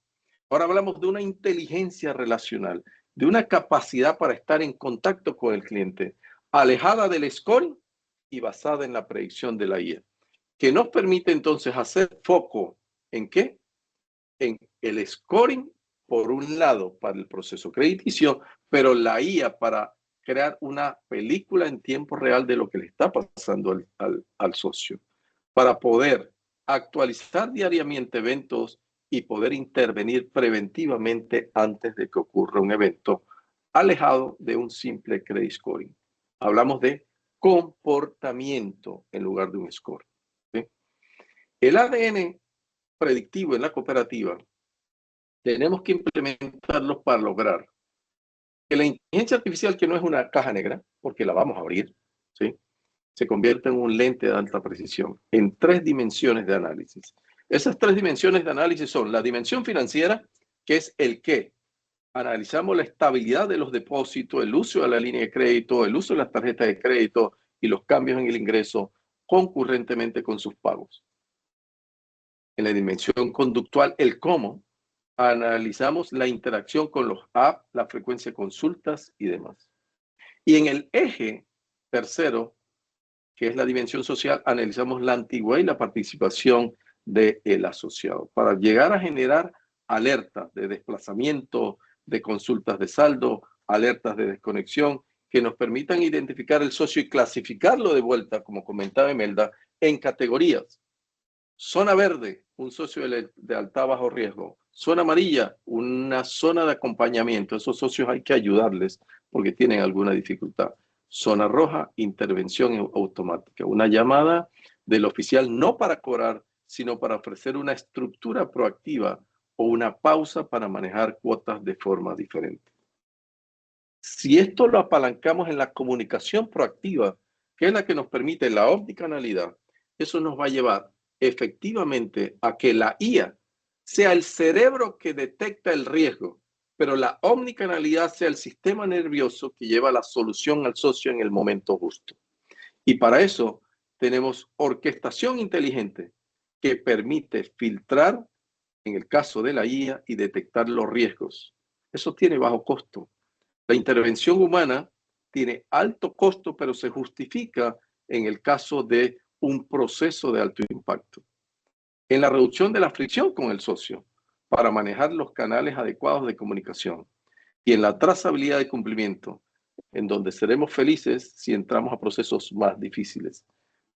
B: Ahora hablamos de una inteligencia relacional, de una capacidad para estar en contacto con el cliente, alejada del scoring y basada en la predicción de la IA, que nos permite entonces hacer foco ¿en qué? En el scoring, por un lado, para el proceso crediticio, pero la IA para crear una película en tiempo real de lo que le está pasando al socio, para poder actualizar diariamente eventos y poder intervenir preventivamente antes de que ocurra un evento, alejado de un simple credit scoring. Hablamos de comportamiento en lugar de un score. ¿Sí? El ADN predictivo en la cooperativa tenemos que implementarlo para lograr que la inteligencia artificial, que no es una caja negra, porque la vamos a abrir, ¿sí?, se convierta en un lente de alta precisión en 3 dimensiones de análisis. Esas 3 dimensiones de análisis son la dimensión financiera, que es el qué. Analizamos la estabilidad de los depósitos, el uso de la línea de crédito, el uso de las tarjetas de crédito y los cambios en el ingreso concurrentemente con sus pagos. En la dimensión conductual, el cómo. Analizamos la interacción con los apps, la frecuencia de consultas y demás. Y en el eje tercero, que es la dimensión social, analizamos la antigüedad y la participación del asociado para llegar a generar alertas de desplazamiento, de consultas de saldo, alertas de desconexión, que nos permitan identificar el socio y clasificarlo de vuelta, como comentaba Imelda, en categorías. Zona verde, un socio de alta bajo riesgo. Zona amarilla, una zona de acompañamiento. Esos socios hay que ayudarles porque tienen alguna dificultad. Zona roja, intervención automática. Una llamada del oficial no para cobrar, sino para ofrecer una estructura proactiva o una pausa para manejar cuotas de forma diferente. Si esto lo apalancamos en la comunicación proactiva, que es la que nos permite la omnicanalidad, eso nos va a llevar efectivamente a que la IA sea el cerebro que detecta el riesgo, pero la omnicanalidad sea el sistema nervioso que lleva la solución al socio en el momento justo. Y para eso tenemos orquestación inteligente que permite filtrar, en el caso de la IA, y detectar los riesgos. Eso tiene bajo costo. La intervención humana tiene alto costo, pero se justifica en el caso de un proceso de alto impacto. En la reducción de la fricción con el socio para manejar los canales adecuados de comunicación y en la trazabilidad de cumplimiento, en donde seremos felices si entramos a procesos más difíciles.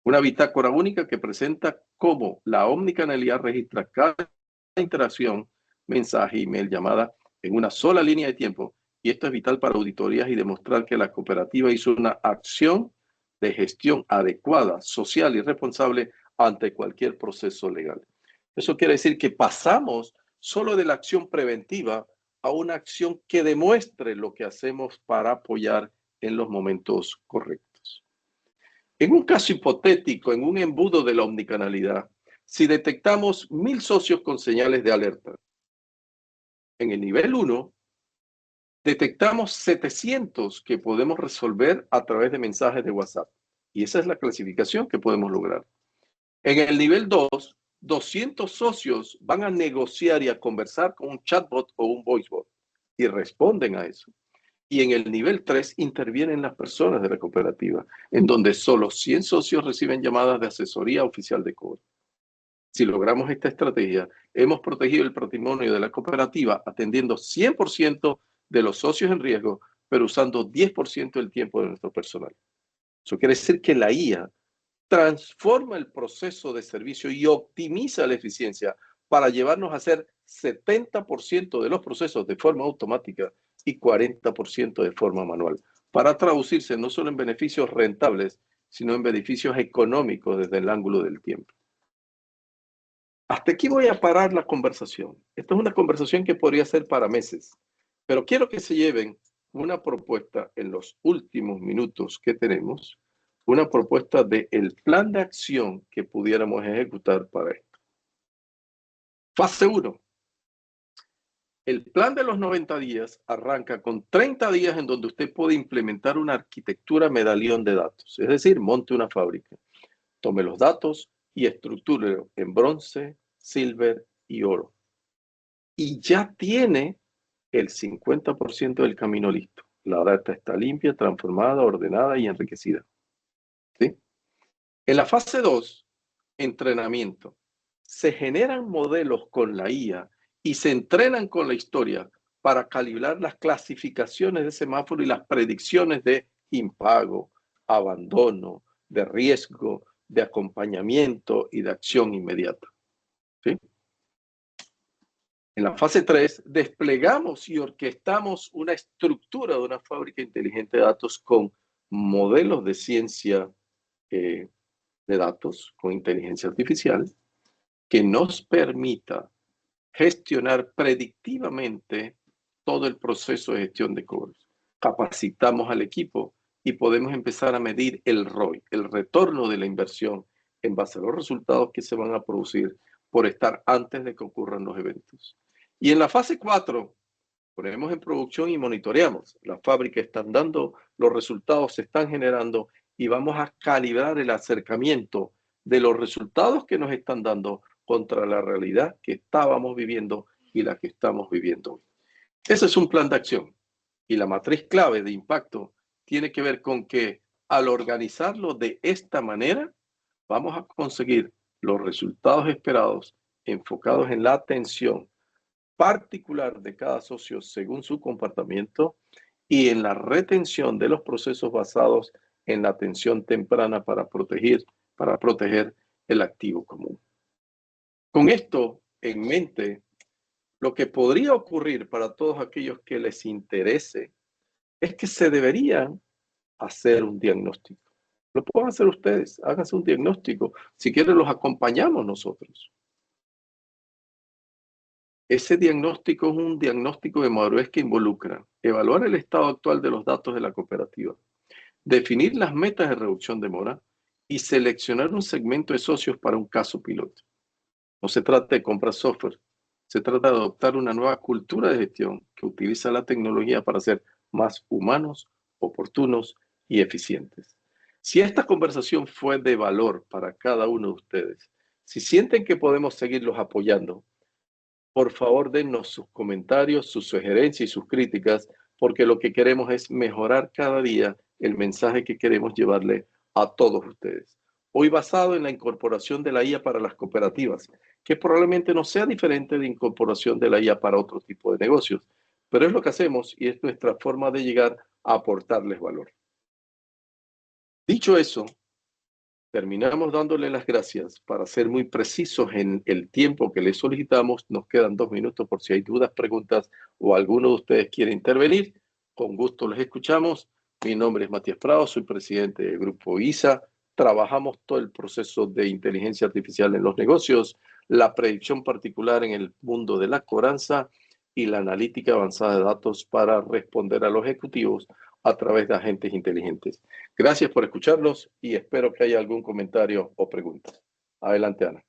B: Una bitácora única que presenta cómo la omnicanalidad registra cada interacción, mensaje, email, llamada en una sola línea de tiempo. Y esto es vital para auditorías y demostrar que la cooperativa hizo una acción de gestión adecuada, social y responsable ante cualquier proceso legal. Eso quiere decir que pasamos solo de la acción preventiva a una acción que demuestre lo que hacemos para apoyar en los momentos correctos. En un caso hipotético, en un embudo de la omnicanalidad, si detectamos 1000 socios con señales de alerta, en el nivel 1, detectamos 700 que podemos resolver a través de mensajes de WhatsApp. Y esa es la clasificación que podemos lograr. En el nivel 2, 200 socios van a negociar y a conversar con un chatbot o un voicebot y responden a eso. Y en el nivel 3 intervienen las personas de la cooperativa, en donde solo 100 socios reciben llamadas de asesoría oficial de cobro. Si logramos esta estrategia, hemos protegido el patrimonio de la cooperativa atendiendo 100% de los socios en riesgo, pero usando 10% del tiempo de nuestro personal. Eso quiere decir que la IA transforma el proceso de servicio y optimiza la eficiencia para llevarnos a hacer 70% de los procesos de forma automática y 40% de forma manual, para traducirse no solo en beneficios rentables, sino en beneficios económicos desde el ángulo del tiempo. Hasta aquí voy a parar la conversación. Esta es una conversación que podría ser para meses, pero quiero que se lleven una propuesta en los últimos minutos que tenemos, una propuesta del plan de acción que pudiéramos ejecutar para esto. Fase 1. El plan de los 90 días arranca con 30 días en donde usted puede implementar una arquitectura medallón de datos, es decir, monte una fábrica, tome los datos y estructúrelo en bronce, silver y oro. Y ya tiene el 50% del camino listo. La data está limpia, transformada, ordenada y enriquecida. ¿Sí? En la fase 2, entrenamiento. Se generan modelos con la IA y se entrenan con la historia para calibrar las clasificaciones de semáforo y las predicciones de impago, abandono, de riesgo, de acompañamiento y de acción inmediata. ¿Sí? En la fase 3, desplegamos y orquestamos una estructura de una fábrica inteligente de datos con modelos de ciencia de datos, con inteligencia artificial, que nos permita gestionar predictivamente todo el proceso de gestión de cobros. Capacitamos al equipo y podemos empezar a medir el ROI, el retorno de la inversión, en base a los resultados que se van a producir por estar antes de que ocurran los eventos. Y en la fase 4, ponemos en producción y monitoreamos. La fábrica están dando, los resultados se están generando y vamos a calibrar el acercamiento de los resultados que nos están dando contra la realidad que estábamos viviendo y la que estamos viviendo hoy. Ese es un plan de acción. Y la matriz clave de impacto tiene que ver con que al organizarlo de esta manera, vamos a conseguir los resultados esperados enfocados en la atención particular de cada socio según su comportamiento y en la retención de los procesos basados en la atención temprana para proteger el activo común. Con esto en mente, lo que podría ocurrir para todos aquellos que les interese es que se deberían hacer un diagnóstico. Lo pueden hacer ustedes, háganse un diagnóstico. Si quieren, los acompañamos nosotros. Ese diagnóstico es un diagnóstico de madurez que involucra evaluar el estado actual de los datos de la cooperativa, definir las metas de reducción de mora y seleccionar un segmento de socios para un caso piloto. No se trata de comprar software, se trata de adoptar una nueva cultura de gestión que utiliza la tecnología para ser más humanos, oportunos y eficientes. Si esta conversación fue de valor para cada uno de ustedes, si sienten que podemos seguirlos apoyando, por favor dennos sus comentarios, sus sugerencias y sus críticas, porque lo que queremos es mejorar cada día el mensaje que queremos llevarle a todos ustedes. Hoy basado en la incorporación de la IA para las cooperativas, que probablemente no sea diferente de incorporación de la IA para otro tipo de negocios, pero es lo que hacemos y es nuestra forma de llegar a aportarles valor. Dicho eso, terminamos dándole las gracias. Para ser muy precisos en el tiempo que les solicitamos, nos quedan 2 minutos por si hay dudas, preguntas o alguno de ustedes quiere intervenir. Con gusto les escuchamos. Mi nombre es Matías Prado, soy presidente del Grupo ISA. Trabajamos todo el proceso de inteligencia artificial en los negocios, la predicción particular en el mundo de la cobranza y la analítica avanzada de datos para responder a los ejecutivos a través de agentes inteligentes. Gracias por escucharnos y espero que haya algún comentario o pregunta. Adelante, Ana.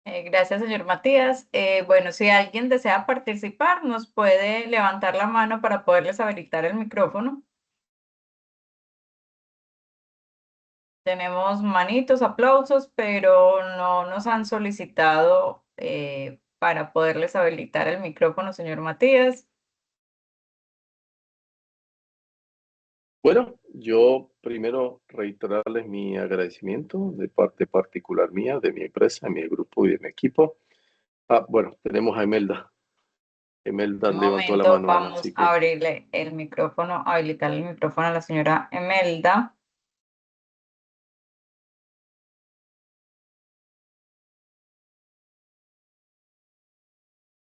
A: Gracias, señor Matías. Bueno, si alguien desea participar, nos puede levantar la mano para poderles habilitar el micrófono. Tenemos manitos, aplausos, pero no nos han solicitado para poderles habilitar el micrófono, señor Matías.
B: Bueno, yo primero reiterarles mi agradecimiento de parte particular mía, de mi empresa, de mi grupo y de mi equipo. Bueno, tenemos a Emelda. Emelda
A: Un
B: levantó la
A: momento,
B: mano, Ana,
A: vamos
B: así
A: a
B: que...
A: abrirle el micrófono, a habilitarle el micrófono a la señora Emelda.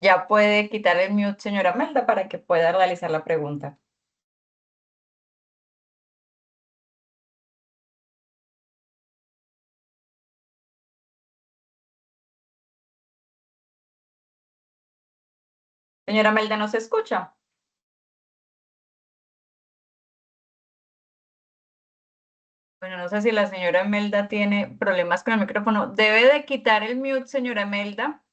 A: Ya puede quitar el mute, señora Emelda, para que pueda realizar la pregunta. Señora Emelda, ¿no se escucha? Bueno, no sé si la señora Emelda tiene problemas con el micrófono. Debe de quitar el mute, señora Emelda.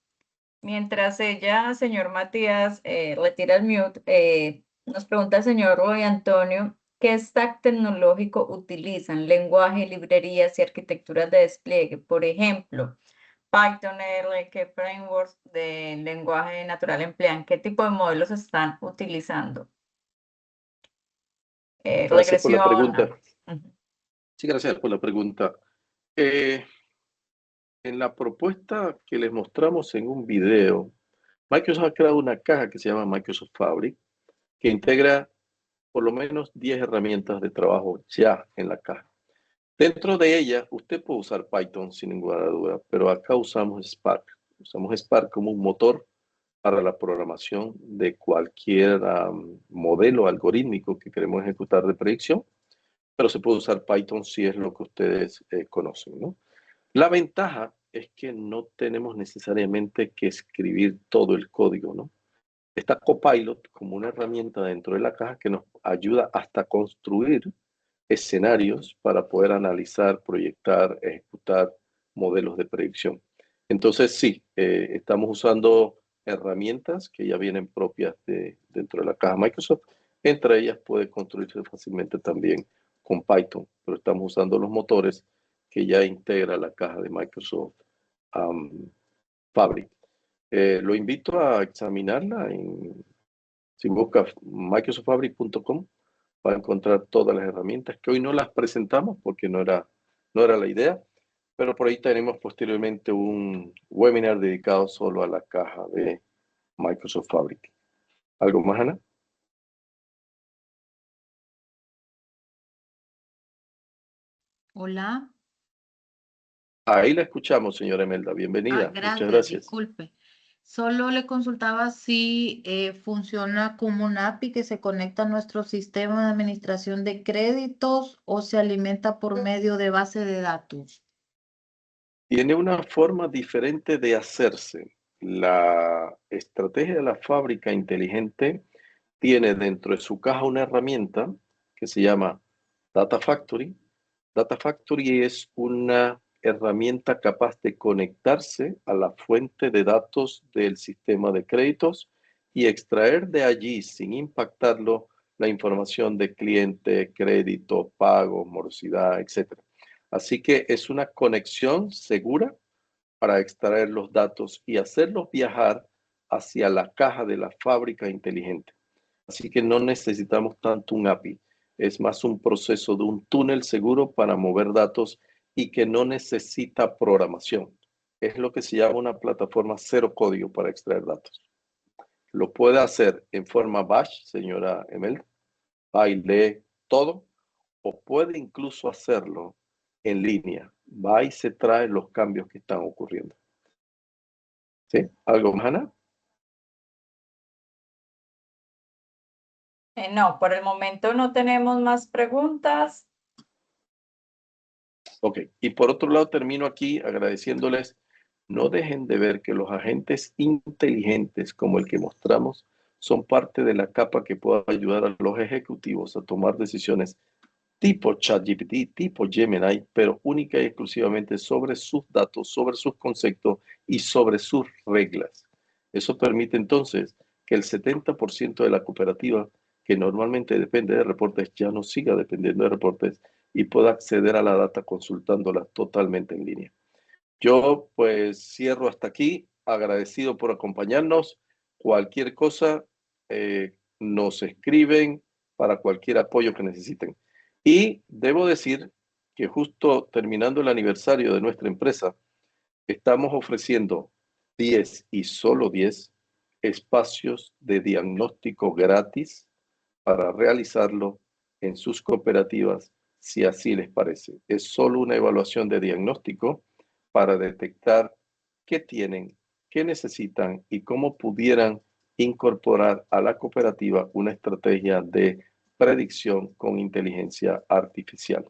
A: Mientras ella, señor Matías, retira el mute, nos pregunta el señor Roy Antonio, ¿qué stack tecnológico utilizan? Lenguaje, librerías y arquitecturas de despliegue. Por ejemplo, Python, R, ¿qué frameworks de lenguaje natural emplean? ¿Qué tipo de modelos están utilizando?
B: Gracias por la
A: Regresión.
B: pregunta. Sí, gracias por la pregunta. En la propuesta que les mostramos en un video, Microsoft ha creado una caja que se llama Microsoft Fabric, que integra por lo menos 10 herramientas de trabajo ya en la caja. Dentro de ella, usted puede usar Python sin ninguna duda, pero acá usamos Spark. Usamos Spark como un motor para la programación de cualquier modelo algorítmico que queremos ejecutar de predicción, pero se puede usar Python si es lo que ustedes conocen, ¿no? La ventaja es que no tenemos necesariamente que escribir todo el código, ¿no? Está Copilot como una herramienta dentro de la caja que nos ayuda hasta a construir escenarios para poder analizar, proyectar, ejecutar modelos de predicción. Entonces, sí, estamos usando herramientas que ya vienen propias dentro de la caja Microsoft. Entre ellas puede construirse fácilmente también con Python, pero estamos usando los motores que ya integra la caja de Microsoft Fabric. Lo invito a examinarla. Si busca microsoftfabric.com, va a encontrar todas las herramientas que hoy no las presentamos porque no era la idea, pero por ahí tenemos posteriormente un webinar dedicado solo a la caja de Microsoft Fabric. ¿Algo más, Ana?
D: Hola.
B: Ahí la escuchamos, señora Emelda. Bienvenida. Muchas gracias.
D: Disculpe. Solo le consultaba si funciona como un API que se conecta a nuestro sistema de administración de créditos o se alimenta por medio de base de datos.
B: Tiene una forma diferente de hacerse. La estrategia de la fábrica inteligente tiene dentro de su caja una herramienta que se llama Data Factory. Data Factory es una herramienta capaz de conectarse a la fuente de datos del sistema de créditos y extraer de allí, sin impactarlo, la información de cliente, crédito, pago, morosidad, etc. Así que es una conexión segura para extraer los datos y hacerlos viajar hacia la caja de la fábrica inteligente. Así que no necesitamos tanto un API, es más un proceso de un túnel seguro para mover datos y que no necesita programación. Es lo que se llama una plataforma cero código para extraer datos. Lo puede hacer en forma bash, señora Emel, va y lee todo, o puede incluso hacerlo en línea. Va y se trae los cambios que están ocurriendo. ¿Sí? ¿Algo más, Ana?
A: No, por el momento no tenemos más preguntas.
B: Ok, y por otro lado termino aquí agradeciéndoles, no dejen de ver que los agentes inteligentes como el que mostramos son parte de la capa que pueda ayudar a los ejecutivos a tomar decisiones tipo ChatGPT, tipo Gemini, pero única y exclusivamente sobre sus datos, sobre sus conceptos y sobre sus reglas. Eso permite entonces que el 70% de la cooperativa, que normalmente depende de reportes, ya no siga dependiendo de reportes y pueda acceder a la data consultándola totalmente en línea. Yo pues cierro hasta aquí, agradecido por acompañarnos. Cualquier cosa nos escriben para cualquier apoyo que necesiten. Y debo decir que justo terminando el aniversario de nuestra empresa, estamos ofreciendo 10 y solo 10 espacios de diagnóstico gratis para realizarlo en sus cooperativas, si así les parece. Es solo una evaluación de diagnóstico para detectar qué tienen, qué necesitan y cómo pudieran incorporar a la cooperativa una estrategia de predicción con inteligencia artificial.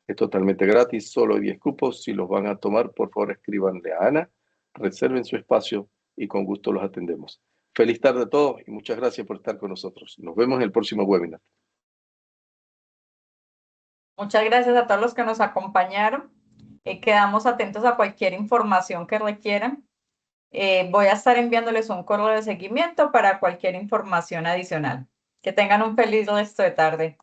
B: Es totalmente gratis, solo hay 10 cupos. Si los van a tomar, por favor escríbanle a Ana, reserven su espacio y con gusto los atendemos. Feliz tarde a todos y muchas gracias por estar con nosotros. Nos vemos en el próximo webinar.
A: Muchas gracias a todos los que nos acompañaron. Quedamos atentos a cualquier información que requieran. Voy a estar enviándoles un correo de seguimiento para cualquier información adicional. Que tengan un feliz resto de tarde.